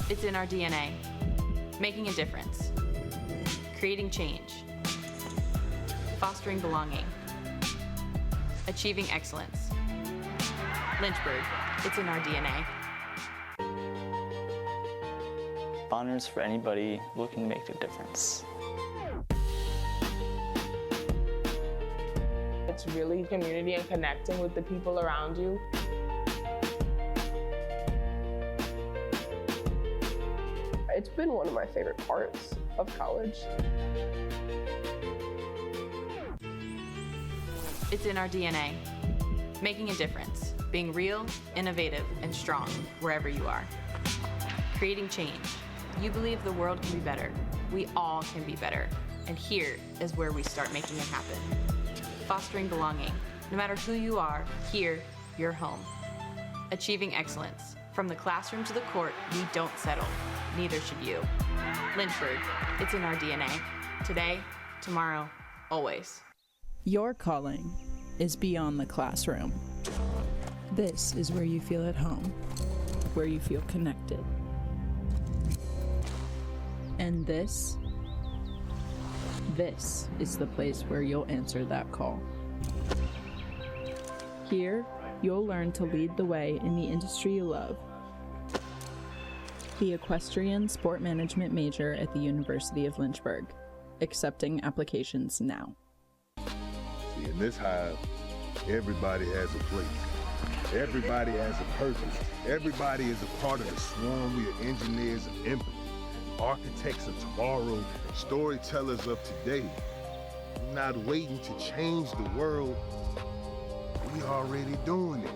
It's in our DNA. Making a difference. Creating change. Fostering belonging. Achieving excellence. Lynchburg, it's in our DNA. Honors for anybody looking to make a difference. It's really community and connecting with the people around you. It's been one of my favorite parts of college. It's in our DNA. Making a difference. Being real, innovative, and strong wherever you are. Creating change. You believe the world can be better. We all can be better. And here is where we start making it happen. Fostering belonging. No matter who you are, here, you're home. Achieving excellence. From the classroom to the court, we don't settle. Neither should you. Lynchburg, it's in our DNA. Today, tomorrow, always. Your calling is beyond the classroom. This is where you feel at home, where you feel connected. And this is the place where you'll answer that call. Here, you'll learn to lead the way in the industry you love. The equestrian sport management major at the University of Lynchburg. Accepting applications now. See, in this hive, everybody has a place. Everybody has a purpose. Everybody is a part of the swarm. We are engineers of empathy, architects of tomorrow, and storytellers of today. We're not waiting to change the world. We already doing it.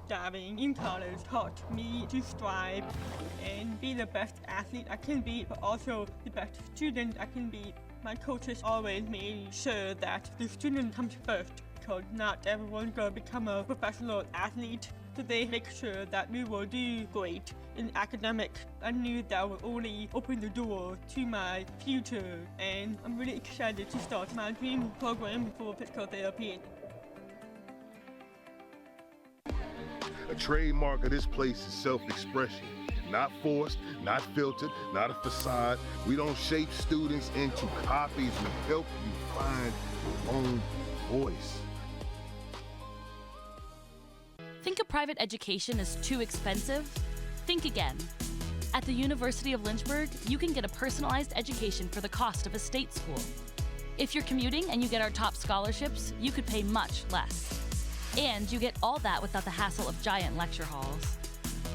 Studying in college taught me to strive and be the best athlete I can be, but also the best student I can be. My coaches always made sure that the student comes first, because not everyone's gonna become a professional athlete. So they make sure that we will do great in academics. I knew that would only open the door to my future, and I'm really excited to start my dream program for physical therapy. A trademark of this place is self-expression. Not forced, not filtered, not a facade. We don't shape students into copies. We help you find your own voice. Think a private education is too expensive? Think again. At the University of Lynchburg, you can get a personalized education for the cost of a state school. If you're commuting and you get our top scholarships, you could pay much less. And you get all that without the hassle of giant lecture halls.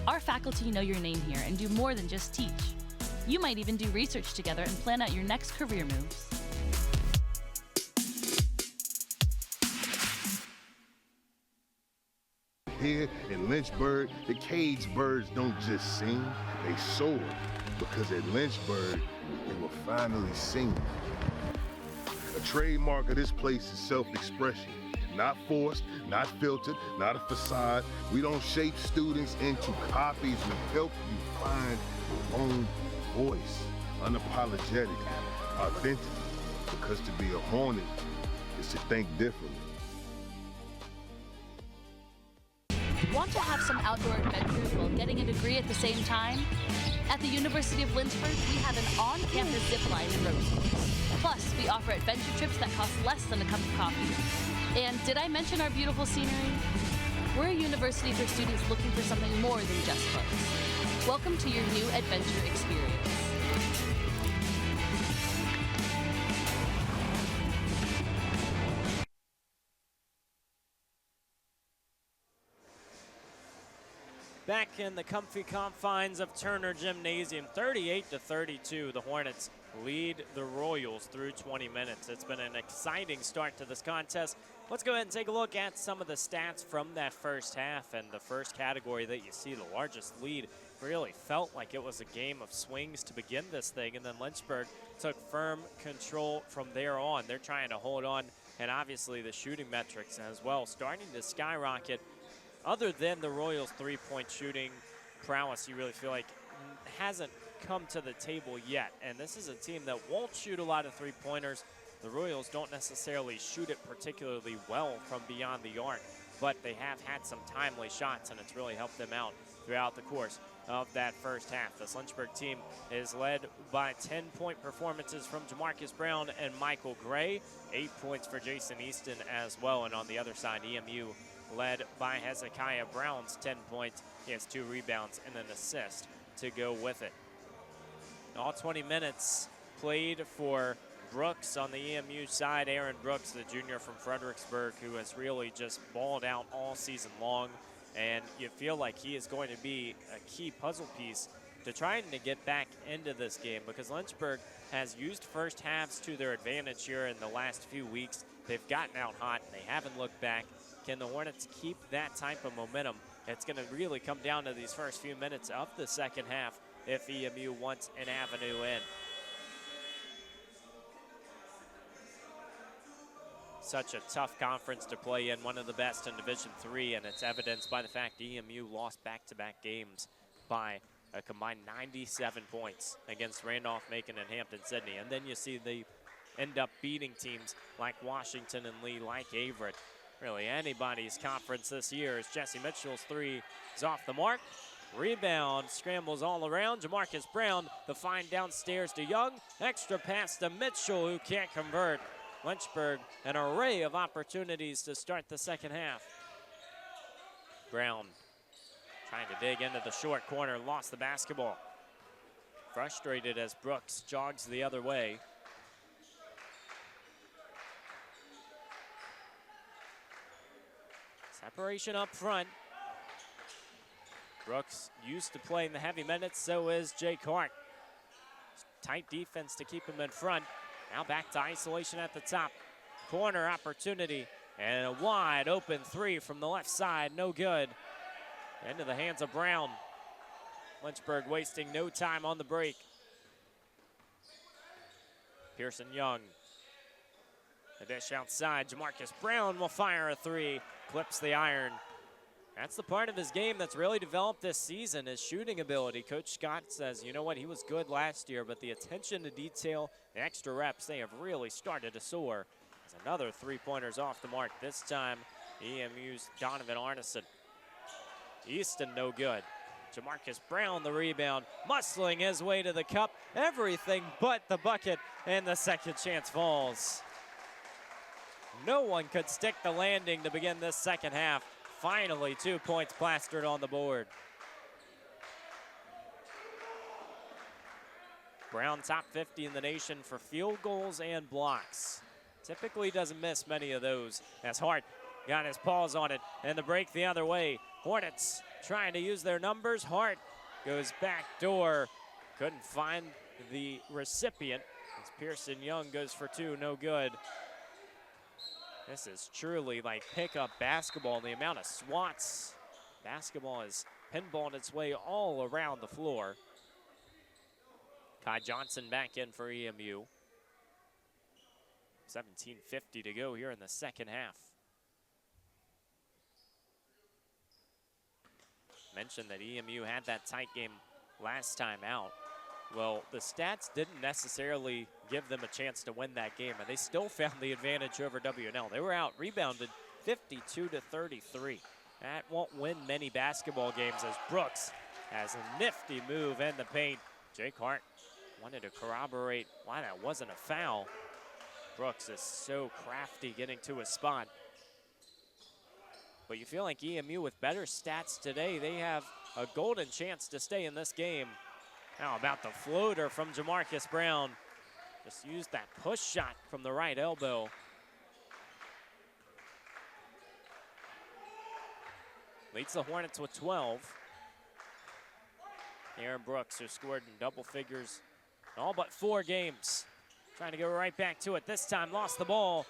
Our faculty know your name here and do more than just teach. You might even do research together and plan out your next career moves. Here in Lynchburg, the cage birds don't just sing, they soar. Because at Lynchburg, they will finally sing. A trademark of this place is self-expression. Not forced, not filtered, not a facade. We don't shape students into copies. We help you find your own voice. Unapologetic, authentic. Because to be a Hornet is to think differently. Want to have some outdoor adventures while getting a degree at the same time? At the University of Lynchburg, we have an on-campus zip line and road tours. Plus, we offer adventure trips that cost less than a cup of coffee. And did I mention our beautiful scenery? We're a university for students looking for something more than just books. Welcome to your new adventure experience. Back in the comfy confines of Turner Gymnasium, 38-32, the Hornets lead the Royals through 20 minutes. It's been an exciting start to this contest. Let's go ahead and take a look at some of the stats from that first half. And the first category that you see, the largest lead really felt like it was a game of swings to begin this thing, and then Lynchburg took firm control from there on. They're trying to hold on, and obviously the shooting metrics as well starting to skyrocket. Other than the Royals' three-point shooting prowess, you really feel like hasn't come to the table yet. And this is a team that won't shoot a lot of three-pointers. The Royals don't necessarily shoot it particularly well from beyond the arc, but they have had some timely shots, and it's really helped them out throughout the course of that first half. This Lynchburg team is led by 10-point performances from Jamarcus Brown and Michael Gray, 8 points for Jason Easton as well. And on the other side, EMU led by Hezekiah Brown's 10 points. He has 2 rebounds and an assist to go with it. All 20 minutes played for Brooks on the EMU side. Aaron Brooks, the junior from Fredericksburg, who has really just balled out all season long. And you feel like he is going to be a key puzzle piece to trying to get back into this game, because Lynchburg has used first halves to their advantage here in the last few weeks. They've gotten out hot and they haven't looked back. Can the Hornets keep that type of momentum? It's going to really come down to these first few minutes of the second half if EMU wants an avenue in. Such a tough conference to play in, one of the best in Division III, and it's evidenced by the fact EMU lost back-to-back games by a combined 97 points against Randolph, Macon, and Hampton-Sydney. And then you see they end up beating teams like Washington and Lee, like Averett. Really anybody's conference this year, as Jesse Mitchell's three is off the mark. Rebound, scrambles all around. Jamarcus Brown, the find downstairs to Young. Extra pass to Mitchell, who can't convert. Lynchburg, an array of opportunities to start the second half. Brown trying to dig into the short corner, lost the basketball. Frustrated as Brooks jogs the other way. Separation up front. Brooks used to playing the heavy minutes, so is Jake Hart. Tight defense to keep him in front. Now back to isolation at the top. Corner opportunity, and a wide open three from the left side, no good. Into the hands of Brown. Lynchburg wasting no time on the break. Pearson Young. The dish outside, Jamarcus Brown will fire a three, clips the iron. That's the part of his game that's really developed this season, his shooting ability. Coach Scott says, you know what, he was good last year, but the attention to detail, the extra reps, they have really started to soar. As another three-pointers off the mark, this time EMU's Donovan Arneson. Easton no good. Jamarcus Brown the rebound, muscling his way to the cup. Everything but the bucket, and the second chance falls. No one could stick the landing to begin this second half. Finally, 2 points plastered on the board. Brown top 50 in the nation for field goals and blocks. Typically doesn't miss many of those, as Hart got his paws on it, and the break the other way. Hornets trying to use their numbers. Hart goes back door. Couldn't find the recipient as Pearson Young goes for two, no good. This is truly like pickup basketball. The amount of swats. Basketball is pinballed its way all around the floor. Kai Johnson back in for EMU. 17:50 to go here in the second half. Mentioned that EMU had that tight game last time out. Well, the stats didn't necessarily give them a chance to win that game, and they still found the advantage over W&L. They were out rebounded 52-33. That won't win many basketball games, as Brooks has a nifty move in the paint. Jake Hart wanted to corroborate why that wasn't a foul. Brooks is so crafty getting to his spot. But you feel like EMU with better stats today, they have a golden chance to stay in this game. How about the floater from Jamarcus Brown? Just used that push shot from the right elbow. Leads the Hornets with 12. Aaron Brooks, who scored in double figures in all but 4 games. Trying to go right back to it. This time lost the ball.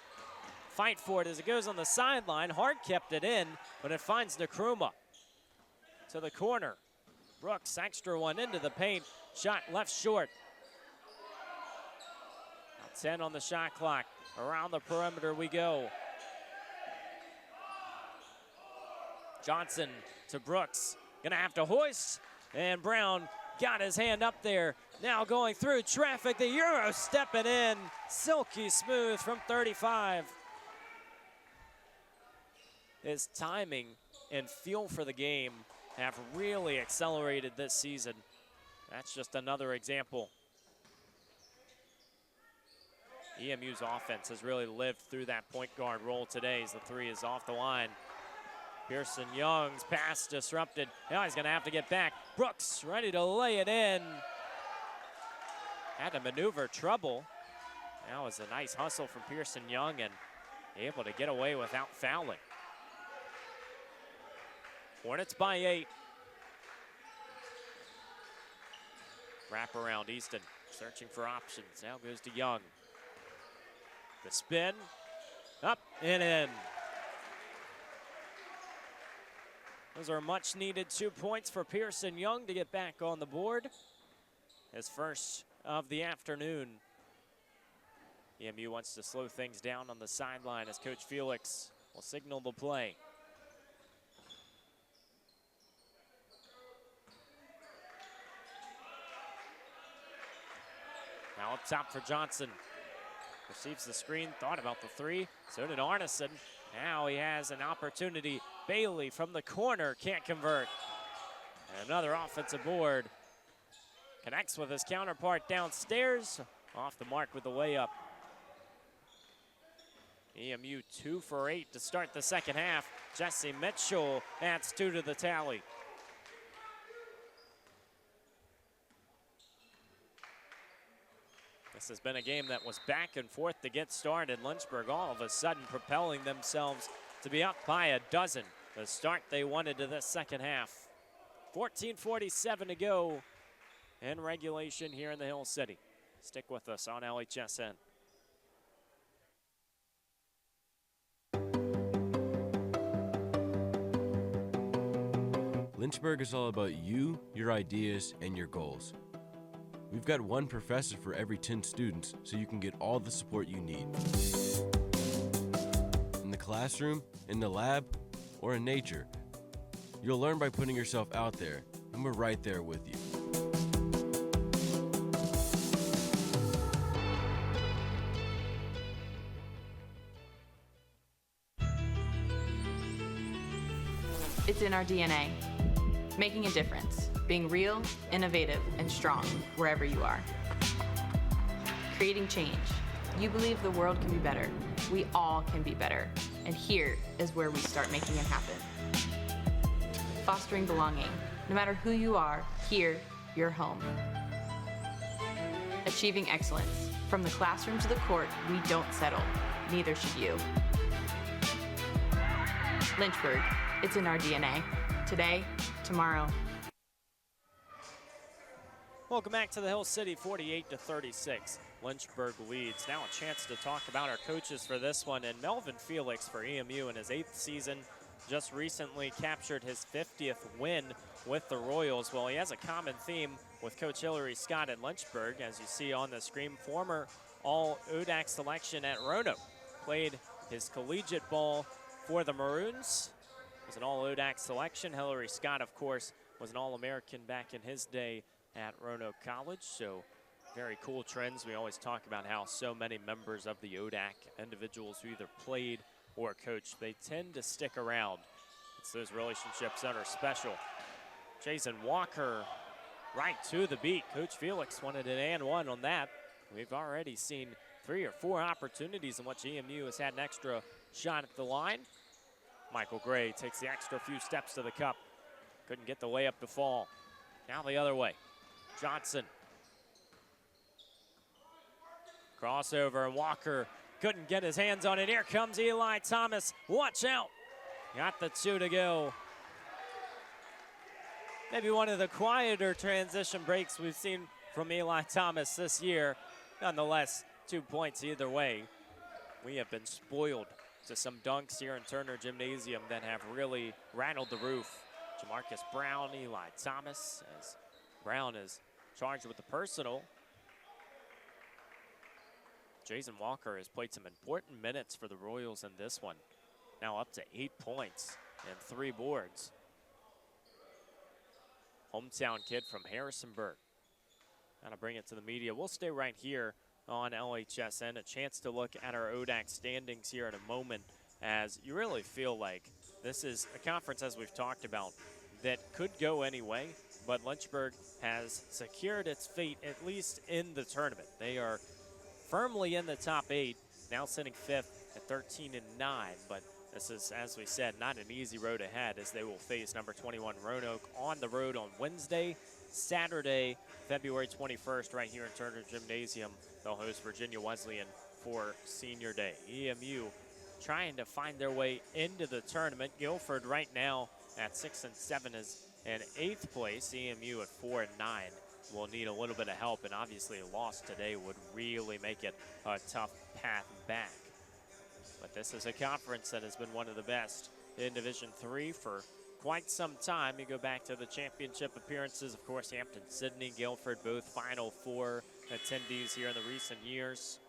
Fight for it as it goes on the sideline. Hart kept it in, but it finds Nkrumah to the corner. Brooks, extra one into the paint. Shot left short. 10 on the shot clock. Around the perimeter we go. Johnson to Brooks. Gonna have to hoist. And Brown got his hand up there. Now going through traffic. The Euro stepping in. Silky smooth from 35. His timing and feel for the game have really accelerated this season. That's just another example. EMU's offense has really lived through that point guard role today as the three is off the line. Pearson Young's pass disrupted. Now he's gonna have to get back. Brooks ready to lay it in. Had to maneuver trouble. That was a nice hustle from Pearson Young and able to get away without fouling. Hornets by 8. Wrap around Easton, searching for options. Now goes to Young. The spin, up and in. Those are much needed 2 points for Pearson Young to get back on the board. His first of the afternoon. EMU wants to slow things down on the sideline as Coach Felix will signal the play. Now up top for Johnson. Receives the screen, thought about the three. So did Arneson. Now he has an opportunity. Bailey from the corner can't convert. And another offensive board. Connects with his counterpart downstairs. Off the mark with the layup. EMU 2 for 8 to start the second half. Jesse Mitchell adds 2 to the tally. This has been a game that was back and forth to get started. Lynchburg all of a sudden propelling themselves to be up by a dozen. The start they wanted to this second half. 14:47 to go in regulation here in the Hill City. Stick with us on LHSN. Lynchburg is all about you, your ideas, and your goals. We've got one professor for every 10 students, so you can get all the support you need. In the classroom, in the lab, or in nature. You'll learn by putting yourself out there, and we're right there with you. It's in our DNA. Making a difference. Being real, innovative, and strong wherever you are. Creating change. You believe the world can be better. We all can be better. And here is where we start making it happen. Fostering belonging. No matter who you are, here, you're home. Achieving excellence. From the classroom to the court, we don't settle. Neither should you. Lynchburg, it's in our DNA. Today, tomorrow. Welcome back to the Hill City, 48-36. Lynchburg leads. Now a chance to talk about our coaches for this one. And Melvin Felix for EMU in his 8th season just recently captured his 50th win with the Royals. Well, he has a common theme with Coach Hillary Scott at Lynchburg. As you see on the screen, former All-ODAC selection at Roanoke. Played his collegiate ball for the Maroons. Was an All-ODAC selection. Hillary Scott, of course, was an All-American back in his day at Roanoke College. So very cool trends. We always talk about how so many members of the ODAC, individuals who either played or coached, they tend to stick around. It's those relationships that are special. Jason Walker right to the beat. Coach Felix wanted an and one on that. We've already seen 3 or 4 opportunities in which EMU has had an extra shot at the line. Michael Gray takes the extra few steps to the cup. Couldn't get the layup to fall. Now the other way. Johnson. Crossover, and Walker couldn't get his hands on it. Here comes Eli Thomas. Watch out. Got the 2 to go. Maybe one of the quieter transition breaks we've seen from Eli Thomas this year. Nonetheless, 2 points either way. We have been spoiled to some dunks here in Turner Gymnasium that have really rattled the roof. Jamarcus Brown, Eli Thomas, as Brown is charged with the personal. Jason Walker has played some important minutes for the Royals in this one. Now up to 8 points and 3 boards. Hometown kid from Harrisonburg. Gotta bring it to the media. We'll stay right here on LHSN. A chance to look at our ODAC standings here in a moment, as you really feel like this is a conference, as we've talked about, that could go any way, but Lynchburg has secured its fate, at least in the tournament. They are firmly in the top 8, now sitting 5th at 13-9, but this is, as we said, not an easy road ahead, as they will face number 21 Roanoke on the road on Wednesday. Saturday, February 21st, right here in Turner Gymnasium, they'll host Virginia Wesleyan for Senior Day. EMU trying to find their way into the tournament. Guilford right now at 6-7 is in 8th place. EMU at 4-9 will need a little bit of help, and obviously a loss today would really make it a tough path back. But this is a conference that has been one of the best in Division III for quite some time. You go back to the championship appearances, of course, Hampton-Sydney, Guilford, both Final Four attendees here in the recent years.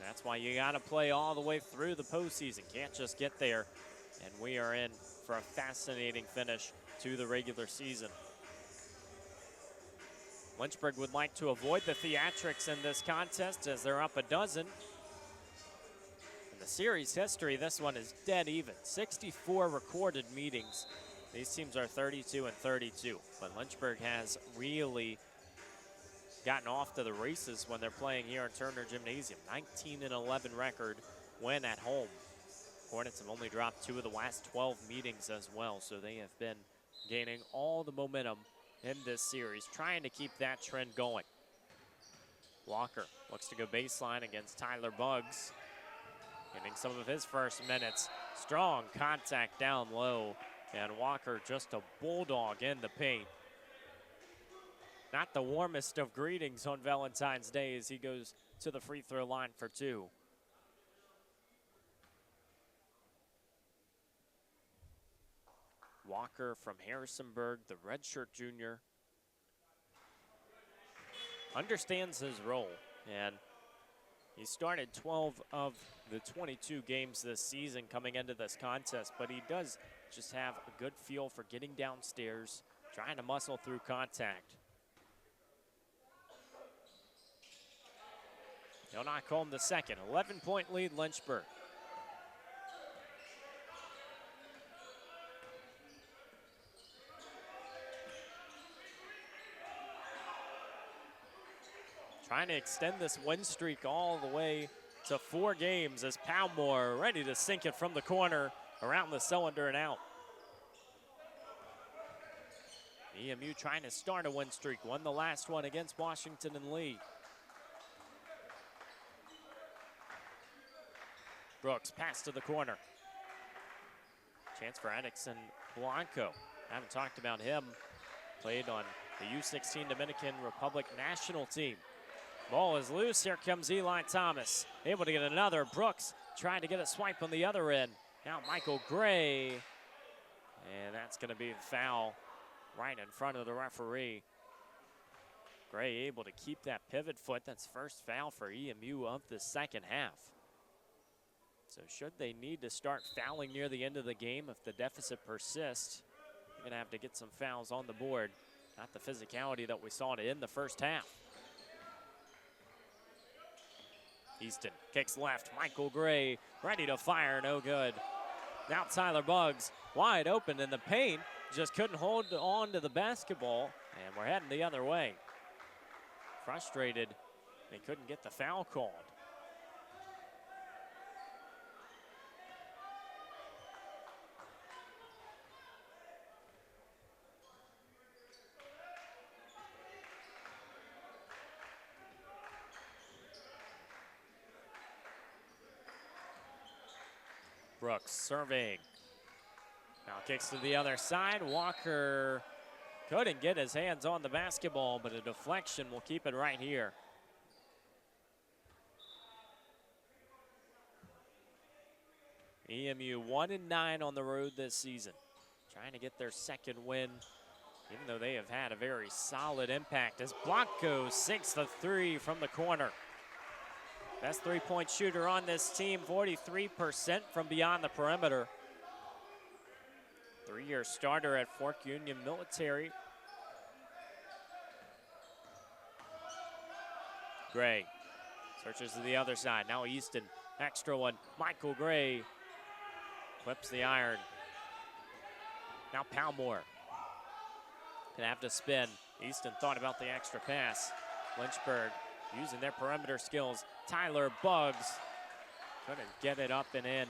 That's why you got to play all the way through the postseason. Can't just get there. And we are in for a fascinating finish to the regular season. Lynchburg would like to avoid the theatrics in this contest, as they're up a dozen. In the series history, this one is dead even. 64 recorded meetings. These teams are 32-32. But Lynchburg has really gotten off to the races when they're playing here in Turner Gymnasium. 19-11 record when at home. Hornets have only dropped 2 of the last 12 meetings as well, so they have been gaining all the momentum in this series, trying to keep that trend going. Walker looks to go baseline against Tyler Buggs, getting some of his first minutes. Strong contact down low, and Walker just a bulldog in the paint. Not the warmest of greetings on Valentine's Day as he goes to the free throw line for 2. Walker from Harrisonburg, the redshirt junior, understands his role, and he started 12 of the 22 games this season coming into this contest, but he does just have a good feel for getting downstairs, trying to muscle through contact. He'll not home the second. 11-point lead, Lynchburg. Trying to extend this win streak all the way to 4 games as Powmore ready to sink it from the corner around the cylinder and out. EMU trying to start a win streak. Won the last one against Washington and Lee. Brooks pass to the corner. Chance for Edison Blanco. Haven't talked about him. Played on the U16 Dominican Republic national team. Ball is loose. Here comes Eli Thomas. Able to get another. Brooks trying to get a swipe on the other end. Now Michael Gray. And that's going to be a foul right in front of the referee. Gray able to keep that pivot foot. That's first foul for EMU of the second half. So should they need to start fouling near the end of the game, if the deficit persists, you're going to have to get some fouls on the board. Not the physicality that we saw to end the first half. Easton kicks left. Michael Gray ready to fire, no good. Now Tyler Buggs wide open in the paint. Just couldn't hold on to the basketball, and we're heading the other way. Frustrated, they couldn't get the foul called. Brooks surveying. Now kicks to the other side. Walker couldn't get his hands on the basketball, but a deflection will keep it right here. EMU 1-9 on the road this season. trying to get their second win, even though they have had a very solid impact, as Blanco sinks the three from the corner. Best three-point shooter on this team, 43% from beyond the perimeter. Three-year starter at Fork Union Military. Gray searches to the other side. Now Easton, extra one. Michael Gray clips the iron. Now Palmore gonna have to spin. Easton thought about the extra pass. Lynchburg using their perimeter skills. Tyler Buggs couldn't get it up and in.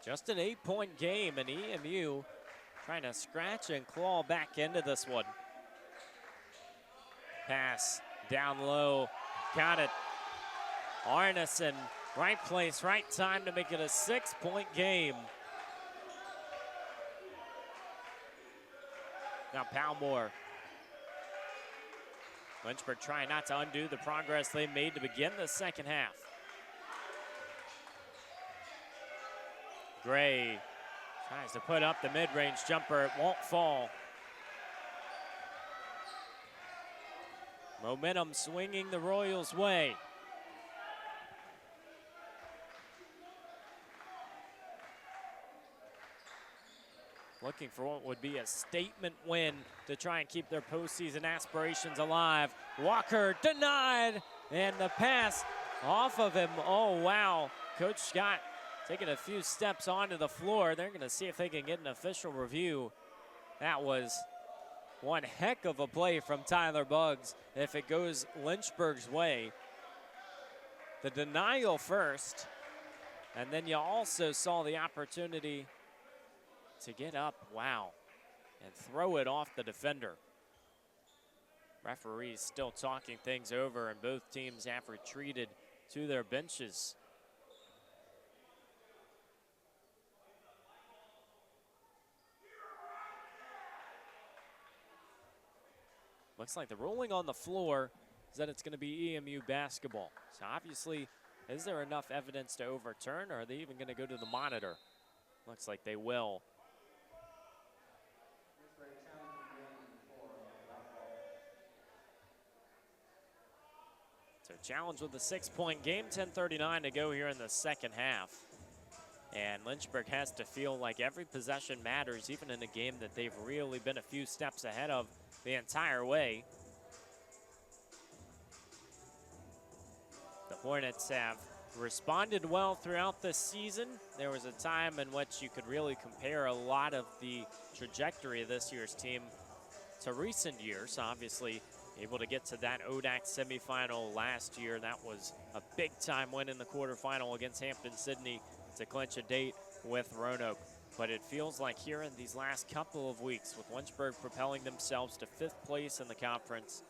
Just an 8-point game, and EMU trying to scratch and claw back into this one. Pass down low, got it. Arneson, right place, right time to make it a 6-point game. Now Palmore. Lynchburg trying not to undo the progress they made to begin the second half. Gray tries to put up the mid-range jumper. It won't fall. Momentum swinging the Royals' way. Looking for what would be a statement win to try and keep their postseason aspirations alive. Walker denied, and the pass off of him. Oh, wow. Coach Scott taking a few steps onto the floor. They're going to see if they can get an official review. That was one heck of a play from Tyler Buggs if it goes Lynchburg's way. The denial first, and then you also saw the opportunity to get up, wow, and throw it off the defender. Referees still talking things over, and both teams have retreated to their benches. Looks like the ruling on the floor is that it's going to be EMU basketball. So obviously, is there enough evidence to overturn, or are they even going to go to the monitor? Looks like they will. So challenge with a 6-point game, 10:39 to go here in the second half. And Lynchburg has to feel like every possession matters, even in a game that they've really been a few steps ahead of the entire way. The Hornets have responded well throughout this season. There was a time in which you could really compare a lot of the trajectory of this year's team to recent years. Obviously, able to get to that ODAC semifinal last year. That was a big-time win in the quarterfinal against Hampton-Sydney to clinch a date with Roanoke. But it feels like here in these last couple of weeks, with Lynchburg propelling themselves to 5th place in the conference,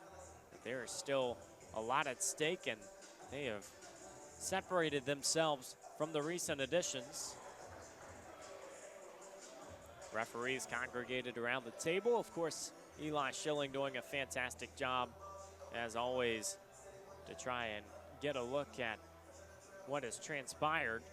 that there is still a lot at stake, and they have separated themselves from the recent additions. Referees congregated around the table. Of course, Eli Schilling doing a fantastic job, as always, to try and get a look at what has transpired.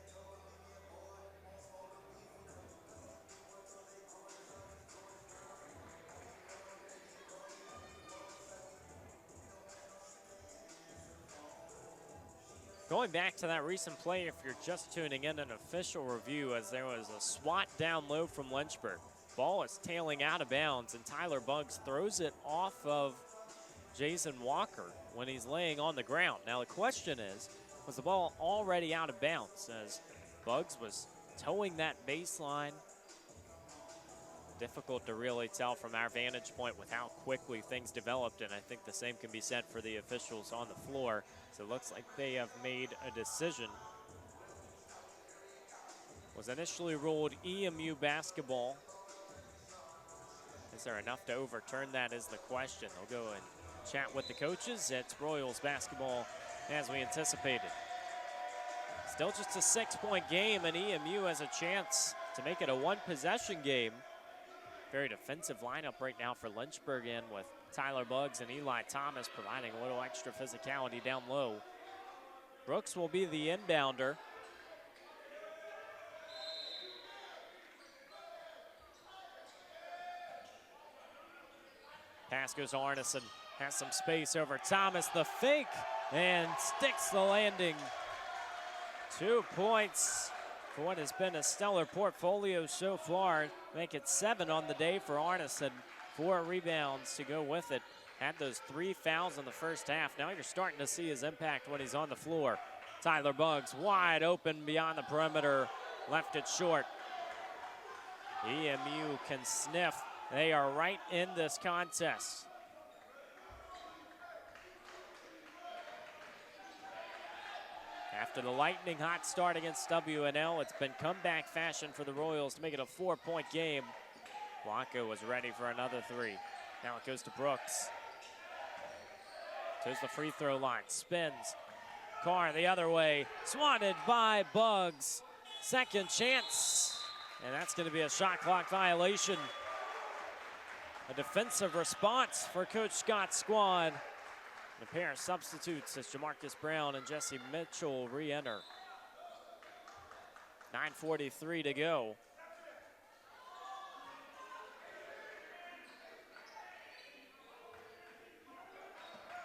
Going back to that recent play, if you're just tuning in, an official review, as there was a swat down low from Lynchburg. Ball is tailing out of bounds, and Tyler Buggs throws it off of Jason Walker when he's laying on the ground. Now the question is, was the ball already out of bounds, as Buggs was towing that baseline? Difficult to really tell from our vantage point with how quickly things developed, and I think the same can be said for the officials on the floor. So it looks like they have made a decision. Was initially ruled EMU basketball. Is there enough to overturn that is the question. They'll go and chat with the coaches. It's Royals basketball as we anticipated. Still just a 6-point game, and EMU has a chance to make it a 1-possession game. Very defensive lineup right now for Lynchburg, in with Tyler Buggs and Eli Thomas providing a little extra physicality down low. Brooks will be the inbounder. Pass goes to Arneson. Has some space over Thomas. The fake and sticks the landing. 2 points for what has been a stellar portfolio so far. Make it 7 on the day for Arneson. 4 rebounds to go with it. Had those 3 fouls in the first half. Now you're starting to see his impact when he's on the floor. Tyler Buggs wide open beyond the perimeter. Left it short. EMU can sniff. They are right in this contest. After the lightning hot start against WNL, it's been comeback fashion for the Royals to make it a 4-point game. Blanco was ready for another 3. Now it goes to Brooks. Goes the free throw line, spins. Carr the other way, swatted by Buggs. Second chance, and that's going to be a shot clock violation. A defensive response for Coach Scott's squad. And a pair of substitutes as Jamarcus Brown and Jesse Mitchell re-enter. 9:43 to go.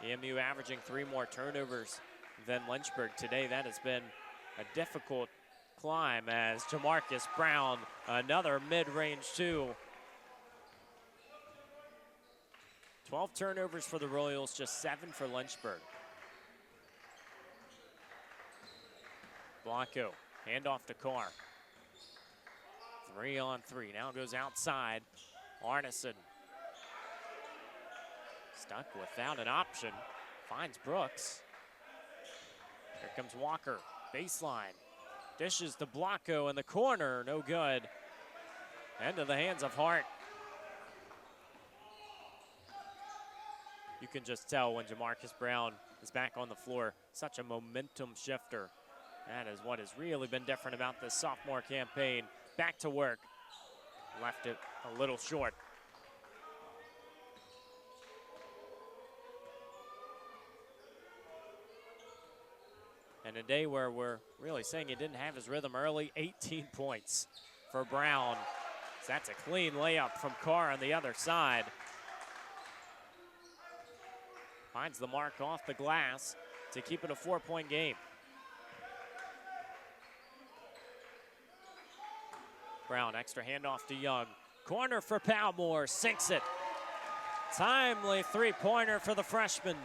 EMU averaging 3 more turnovers than Lynchburg today. That has been a difficult climb as Jamarcus Brown, another mid-range 2. 12 turnovers for the Royals, just 7 for Lynchburg. Blanco, handoff to Carr. 3-on-3, now goes outside. Arneson. Stuck without an option, finds Brooks. Here comes Walker, baseline. Dishes to Blanco in the corner, no good. Into the hands of Hart. You can just tell when Jamarcus Brown is back on the floor, such a momentum shifter. That is what has really been different about this sophomore campaign. Back to work. Left it a little short. And a day where we're really saying he didn't have his rhythm early, 18 points for Brown. So that's a clean layup from Carr on the other side. Finds the mark off the glass to keep it a 4-point game. Brown, extra handoff to Young. Corner for Palmore, sinks it. Timely 3-pointer for the freshman.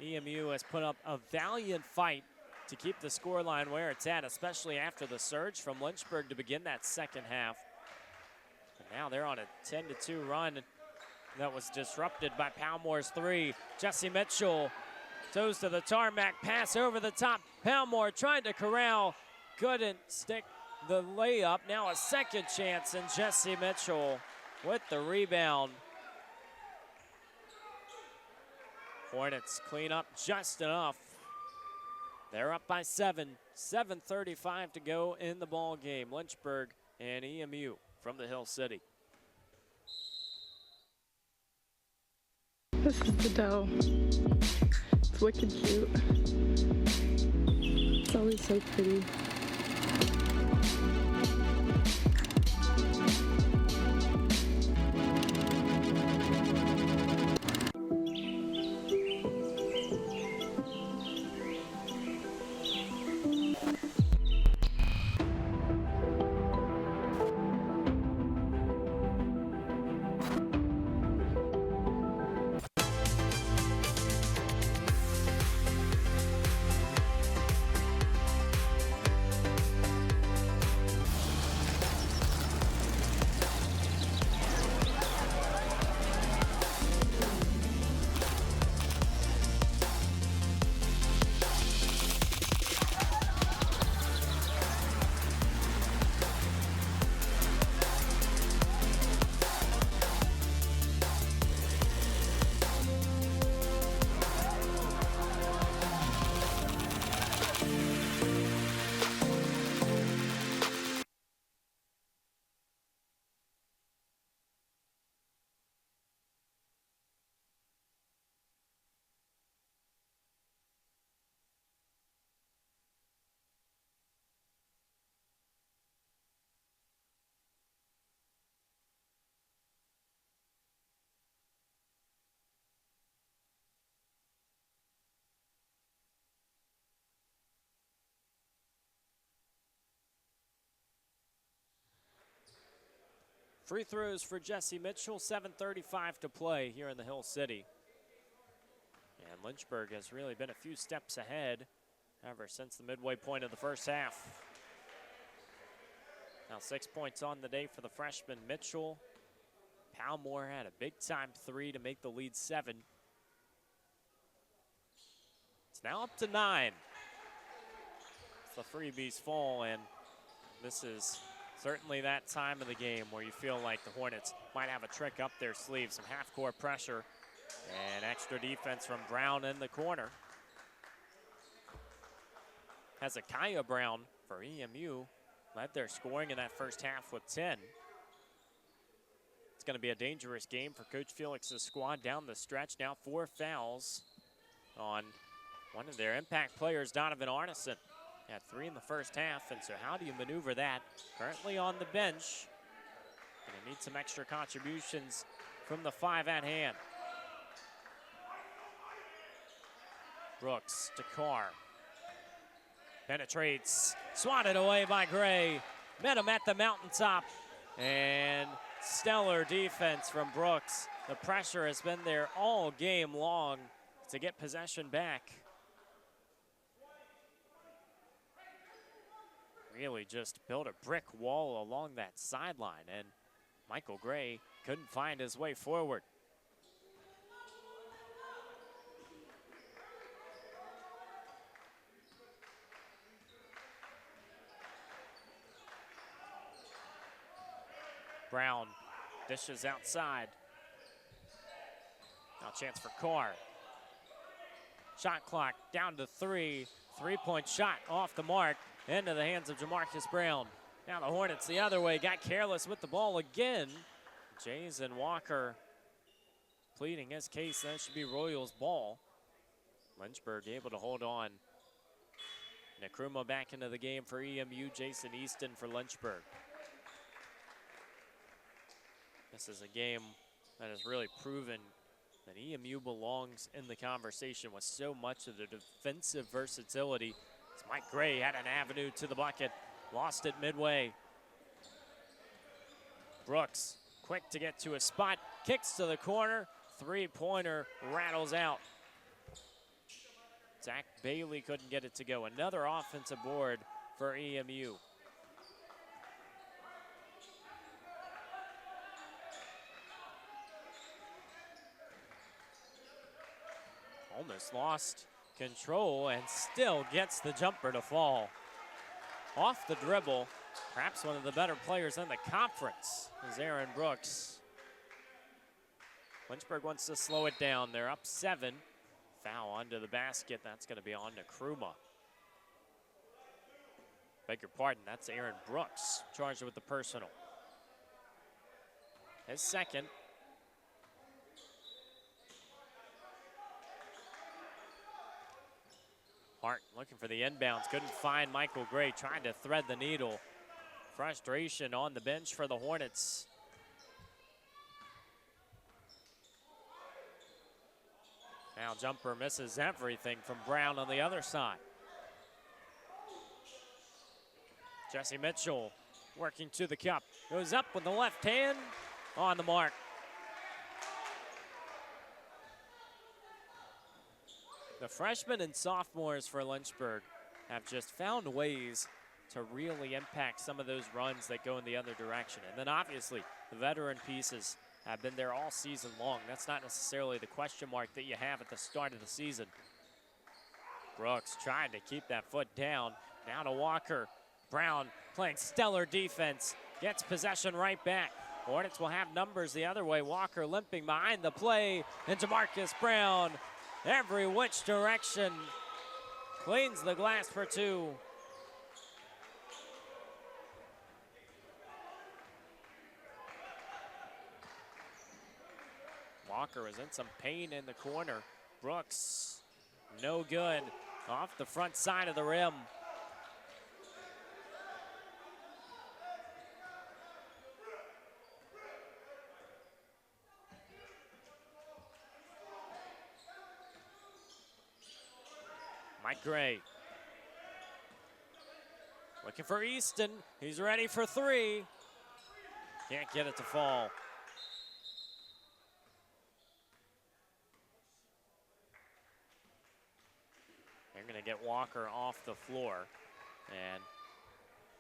EMU has put up a valiant fight to keep the scoreline where it's at, especially after the surge from Lynchburg to begin that second half. And now they're on a 10-2 run that was disrupted by Palmore's 3. Jesse Mitchell toes to the tarmac, pass over the top. Palmore tried to corral, couldn't stick the layup. Now a second chance, and Jesse Mitchell with the rebound. Hornets clean up just enough. They're up by 7. 7:35 to go in the ball game. Lynchburg and EMU from the Hill City. This is the dough. It's wicked cute. It's always so pretty. Free throws for Jesse Mitchell, 7:35 to play here in the Hill City. And Lynchburg has really been a few steps ahead ever since the midway point of the first half. Now 6 points on the day for the freshman Mitchell. Palmore had a big-time three to make the lead 7. It's now up to 9. The freebies fall, and this is certainly that time of the game where you feel like the Hornets might have a trick up their sleeve. Some half-court pressure and extra defense from Brown in the corner. Hezekiah Brown for EMU led their scoring in that first half with 10. It's going to be a dangerous game for Coach Felix's squad down the stretch. Now 4 fouls on one of their impact players, Donovan Arneson. Had 3 in the first half, and so how do you maneuver that? Currently on the bench. Gonna need some extra contributions from the 5 at hand. Brooks to Carr. Penetrates, swatted away by Gray. Met him at the mountaintop, and stellar defense from Brooks. The pressure has been there all game long to get possession back. Really just built a brick wall along that sideline, and Michael Gray couldn't find his way forward. Brown dishes outside. Now chance for Carr. Shot clock down to 3. 3-point shot off the mark. Into the hands of Jamarcus Brown. Now the Hornets the other way, got careless with the ball again. Jason Walker pleading his case. That should be Royals' ball. Lynchburg able to hold on. Nkrumah back into the game for EMU. Jason Easton for Lynchburg. This is a game that has really proven that EMU belongs in the conversation with so much of the defensive versatility. Mike Gray had an avenue to the bucket, lost it midway. Brooks, quick to get to a spot, kicks to the corner, 3-pointer rattles out. Zach Bailey couldn't get it to go. Another offensive board for EMU. Almost lost control and still gets the jumper to fall. Off the dribble, perhaps one of the better players in the conference is Aaron Brooks. Lynchburg wants to slow it down. They're up 7. Foul under the basket. That's going to be on Nkrumah. Beg your pardon, that's Aaron Brooks charged with the personal. His second. Hart looking for the inbounds, couldn't find Michael Gray, trying to thread the needle. Frustration on the bench for the Hornets. Now jumper misses everything from Brown on the other side. Jesse Mitchell working to the cup, goes up with the left hand, on the mark. The freshmen and sophomores for Lynchburg have just found ways to really impact some of those runs that go in the other direction. And then obviously the veteran pieces have been there all season long. That's not necessarily the question mark that you have at the start of the season. Brooks trying to keep that foot down. Now to Walker. Brown playing stellar defense. Gets possession right back. Hornets will have numbers the other way. Walker limping behind the play. And Jamarcus Brown, every which direction, cleans the glass for 2. Walker is in some pain in the corner. Brooks, no good. Off the front side of the rim. Mike Gray. Looking for Easton. He's ready for 3. Can't get it to fall. They're going to get Walker off the floor. And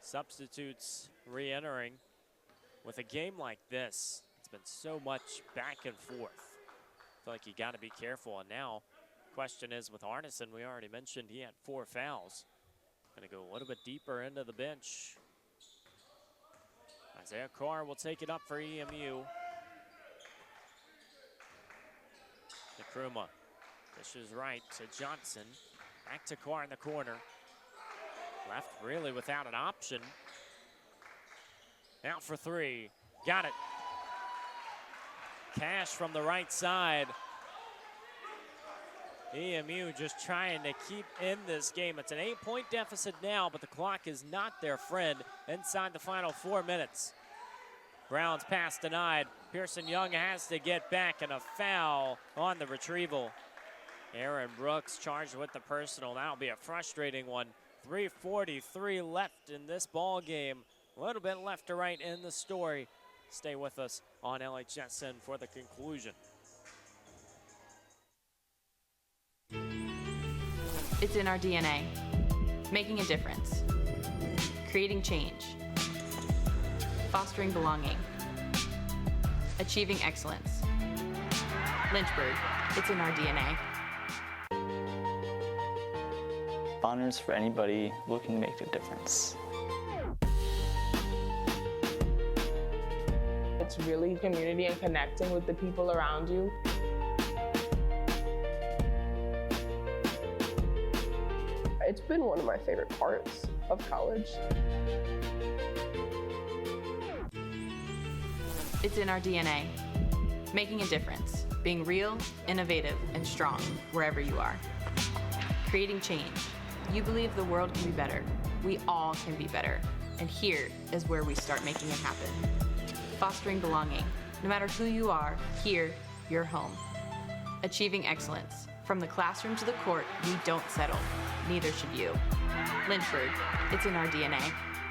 substitutes re-entering. With a game like this, it's been so much back and forth. I feel like you got to be careful. And now, question is with Arneson, we already mentioned he had 4 fouls. Going to go a little bit deeper into the bench. Isaiah Carr will take it up for EMU. Nkrumah dishes right to Johnson. Back to Carr in the corner. Left really without an option. Out for 3. Got it. Cash from the right side. EMU just trying to keep in this game. It's an 8-point deficit now, but the clock is not their friend inside the final 4 minutes. Brown's pass denied. Pearson Young has to get back, and a foul on the retrieval. Aaron Brooks charged with the personal. That'll be a frustrating one. 3:43 left in this ball game. A little bit left to right in the story. Stay with us on LHSN for the conclusion. It's in our DNA. Making a difference. Creating change. Fostering belonging. Achieving excellence. Lynchburg, it's in our DNA. Honors for anybody looking to make a difference. It's really community and connecting with the people around you. It's been one of my favorite parts of college. It's in our DNA. Making a difference. Being real, innovative, and strong wherever you are. Creating change. You believe the world can be better. We all can be better. And here is where we start making it happen. Fostering belonging. No matter who you are, here, you're home. Achieving excellence. From the classroom to the court, we don't settle. Neither should you. Lynchburg, it's in our DNA.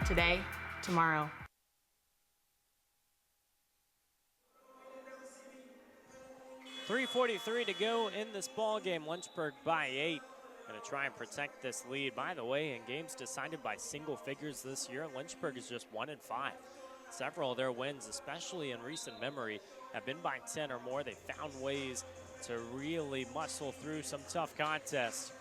Today, tomorrow. .343 to go in this ball game. Lynchburg by 8. Going to try and protect this lead. By the way, in games decided by single figures this year, Lynchburg is just 1-5. Several of their wins, especially in recent memory, have been by 10 or more. They found ways to really muscle through some tough contests.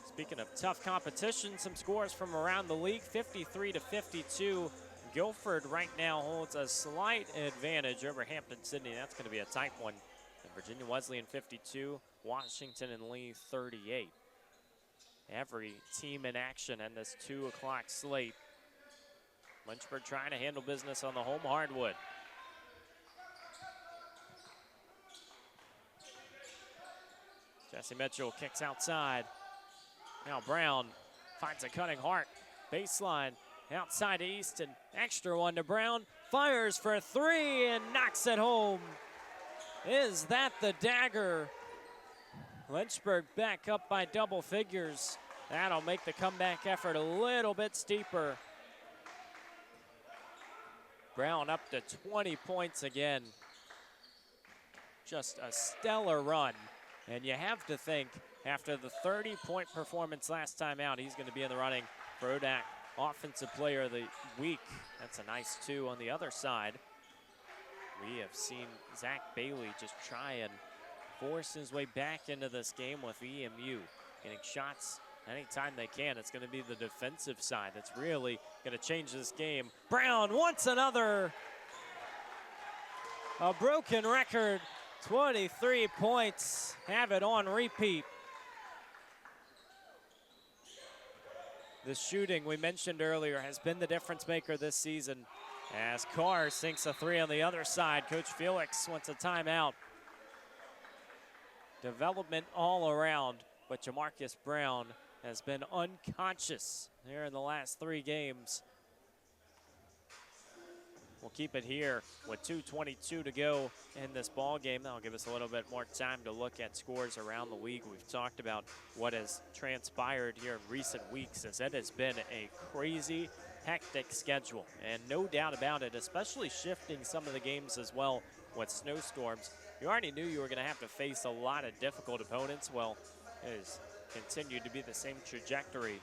Speaking of tough competition, some scores from around the league, 53-52. Guilford right now holds a slight advantage over Hampton-Sydney. That's going to be a tight one. And Virginia Wesleyan 52, Washington and Lee 38. Every team in action in this 2 o'clock slate. Lynchburg trying to handle business on the home hardwood. Jesse Mitchell kicks outside. Now Brown finds a cutting heart. Baseline outside to Easton. Extra one to Brown. Fires for 3 and knocks it home. Is that the dagger? Lynchburg back up by double figures. That'll make the comeback effort a little bit steeper. Brown up to 20 points again. Just a stellar run. And you have to think, after the 30-point performance last time out, he's going to be in the running for ODAC Offensive Player of the Week. That's a nice 2 on the other side. We have seen Zach Bailey just try and force his way back into this game with EMU. Getting shots anytime they can. It's going to be the defensive side that's really going to change this game. Brown wants another. A broken record. 23 points. Have it on repeat. The shooting we mentioned earlier has been the difference maker this season. As Carr sinks a 3 on the other side. Coach Felix wants a timeout. Development all around, but Jamarcus Brown has been unconscious here in the last 3 games. We'll keep it here with 2:22 to go in this ball game. That'll give us a little bit more time to look at scores around the league. We've talked about what has transpired here in recent weeks, as it has been a crazy hectic schedule. And no doubt about it, especially shifting some of the games as well with snowstorms. You already knew you were going to have to face a lot of difficult opponents. Well, it has continued to be the same trajectory.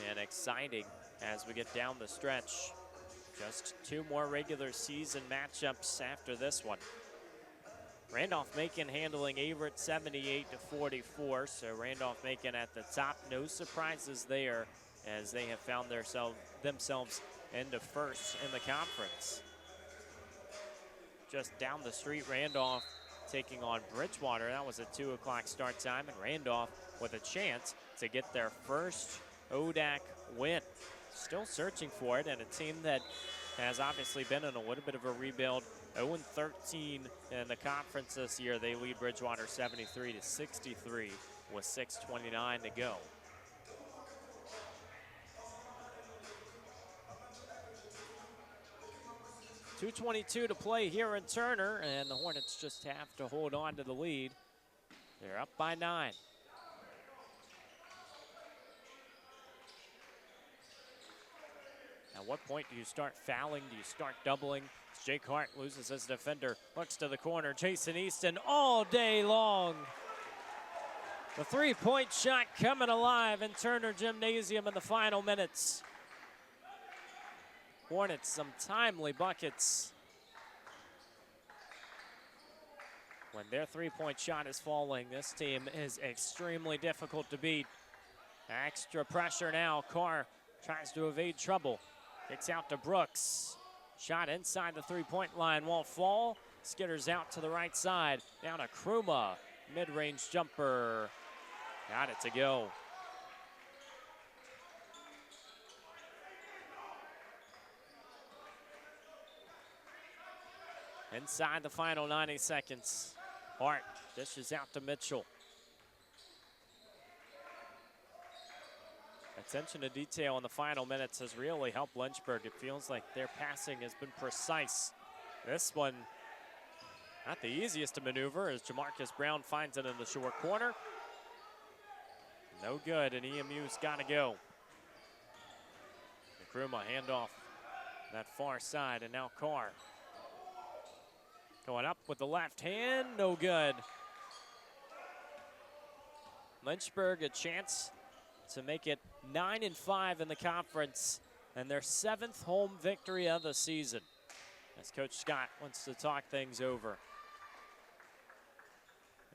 And exciting as we get down the stretch. Just 2 more regular season matchups after this one. Randolph-Macon handling Averett 78-44. So Randolph-Macon at the top. No surprises there as they have found themselves into first in the conference. Just down the street, Randolph taking on Bridgewater. That was a 2 o'clock start time, and Randolph with a chance to get their first ODAC win. Still searching for it, and a team that has obviously been in a little bit of a rebuild. 0-13 in the conference this year. They lead Bridgewater 73-63 with 6:29 to go. .222 to play here in Turner, and the Hornets just have to hold on to the lead. They're up by 9. At what point do you start fouling? Do you start doubling? Jake Hart loses his defender, looks to the corner. Jason Easton all day long. The 3-point shot coming alive in Turner Gymnasium in the final minutes. Hornets some timely buckets. When their 3-point shot is falling, this team is extremely difficult to beat. Extra pressure now. Carr tries to evade trouble. Kicks out to Brooks. Shot inside the 3-point line. Won't fall. Skitters out to the right side. Down to Kruma. Mid-range jumper. Got it to go. Inside the final 90 seconds. Hart dishes out to Mitchell. Attention to detail in the final minutes has really helped Lynchburg. It feels like their passing has been precise. This one, not the easiest to maneuver as Jamarcus Brown finds it in the short corner. No good, and EMU's got to go. Nkrumah handoff that far side, and now Carr. Going up with the left hand, no good. Lynchburg a chance to make it 9-5 in the conference and their 7th home victory of the season. As Coach Scott wants to talk things over.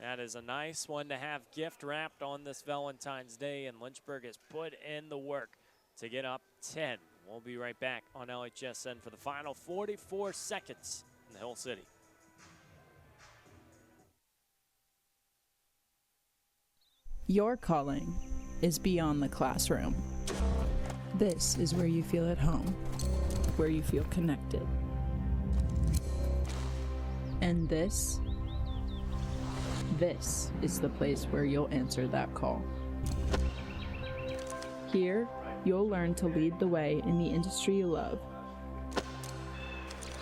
That is a nice one to have gift wrapped on this Valentine's Day, and Lynchburg has put in the work to get up 10. We'll be right back on LHSN for the final 44 seconds in the Hill City. Your calling is beyond the classroom. This is where you feel at home, where you feel connected. And this is the place where you'll answer that call. Here, you'll learn to lead the way in the industry you love.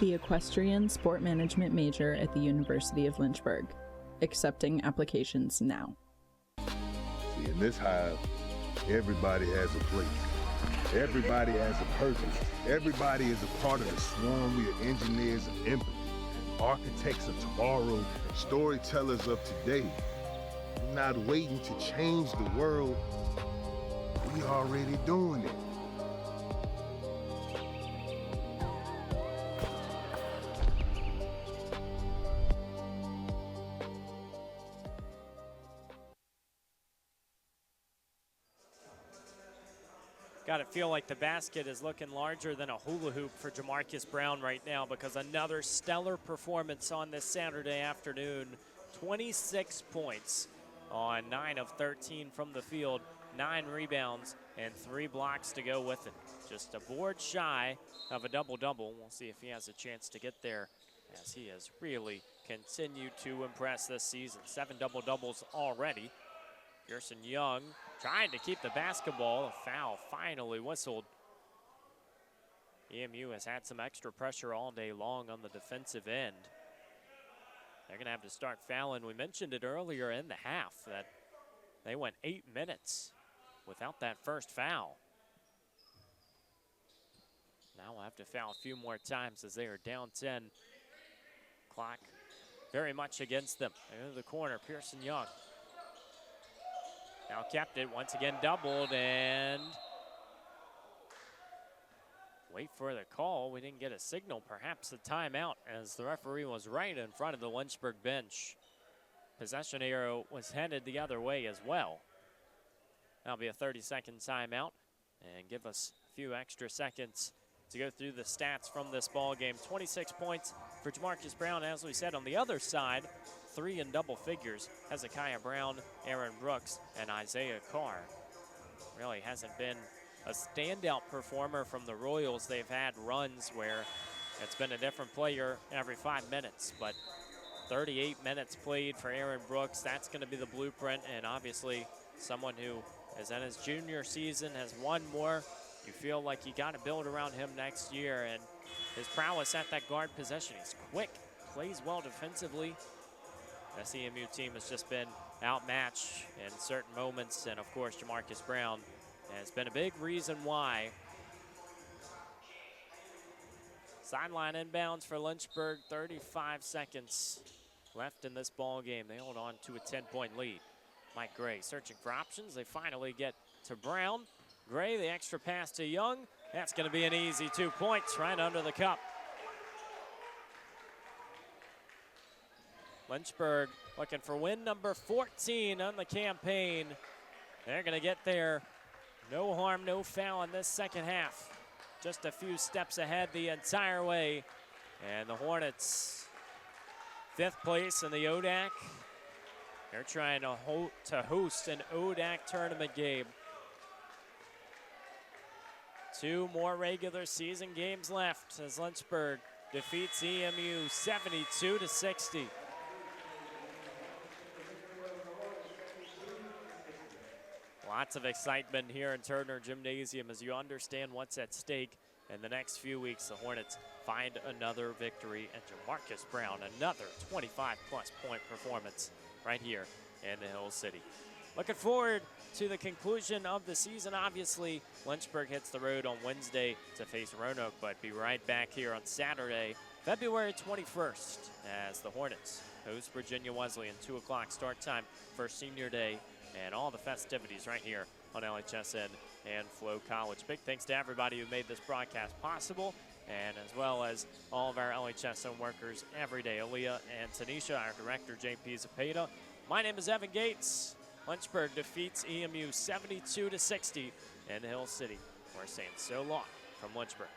The equestrian sport management major at the University of Lynchburg. Accepting applications now. In this hive, everybody has a place. Everybody has a purpose. Everybody is a part of the swarm. We are engineers of empathy, architects of tomorrow, storytellers of today. We're not waiting to change the world. We already doing it. Got to feel like the basket is looking larger than a hula hoop for Jamarcus Brown right now, because another stellar performance on this Saturday afternoon. 26 points on 9 of 13 from the field, 9 rebounds, and 3 blocks to go with it. Just a board shy of a double-double. We'll see if he has a chance to get there, as he has really continued to impress this season. 7 double-doubles already. Pearson Young trying to keep the basketball. A foul finally whistled. EMU has had some extra pressure all day long on the defensive end. They're going to have to start fouling. We mentioned it earlier in the half that they went 8 minutes without that first foul. have to foul a few more times as they are down 10. Clock very much against them. Into the corner, Pearson Young. Now kept it, once again doubled, and wait for the call. We didn't get a signal, perhaps a timeout, as the referee was right in front of the Lynchburg bench. Possession arrow was headed the other way as well. That'll be a 30-second timeout, and give us a few extra seconds to go through the stats from this ball game. 26 points for Jamarcus Brown. As we said, on the other side, 3 in double figures. Hezekiah Brown, Aaron Brooks, and Isaiah Carr. Really hasn't been a standout performer from the Royals. They've had runs where it's been a different player every 5 minutes, but 38 minutes played for Aaron Brooks. That's going to be the blueprint, and obviously someone who is in his junior season, has won more. You feel like you got to build around him next year, and his prowess at that guard position. He's quick, plays well defensively. The CMU team has just been outmatched in certain moments, and of course Jamarcus Brown has been a big reason why. Sideline inbounds for Lynchburg, 35 seconds left in this ball game. They hold on to a 10-point lead. Mike Gray searching for options. They finally get to Brown. Gray, the extra pass to Young. That's going to be an easy 2 points right under the cup. Lynchburg looking for win number 14 on the campaign. They're going to get there. No harm, no foul in this second half. Just a few steps ahead the entire way. And the Hornets, 5th place in the ODAC. They're trying to host an ODAC tournament game. 2 more regular season games left as Lynchburg defeats EMU 72-60. Lots of excitement here in Turner Gymnasium as you understand what's at stake. In the next few weeks, the Hornets find another victory, and Jamarcus Brown, another 25-plus point performance right here in the Hill City. Looking forward to the conclusion of the season. Obviously, Lynchburg hits the road on Wednesday to face Roanoke, but be right back here on Saturday, February 21st, as the Hornets host Virginia Wesleyan. 2 o'clock start time for senior day, and all the festivities right here on LHSN and Flo College. Big thanks to everybody who made this broadcast possible, and as well as all of our LHSN workers every day. Aaliyah and Tanisha, our director, JP Zapata. My name is Evan Gates. Lynchburg defeats EMU 72-60 in Hill City. We're saying so long from Lynchburg.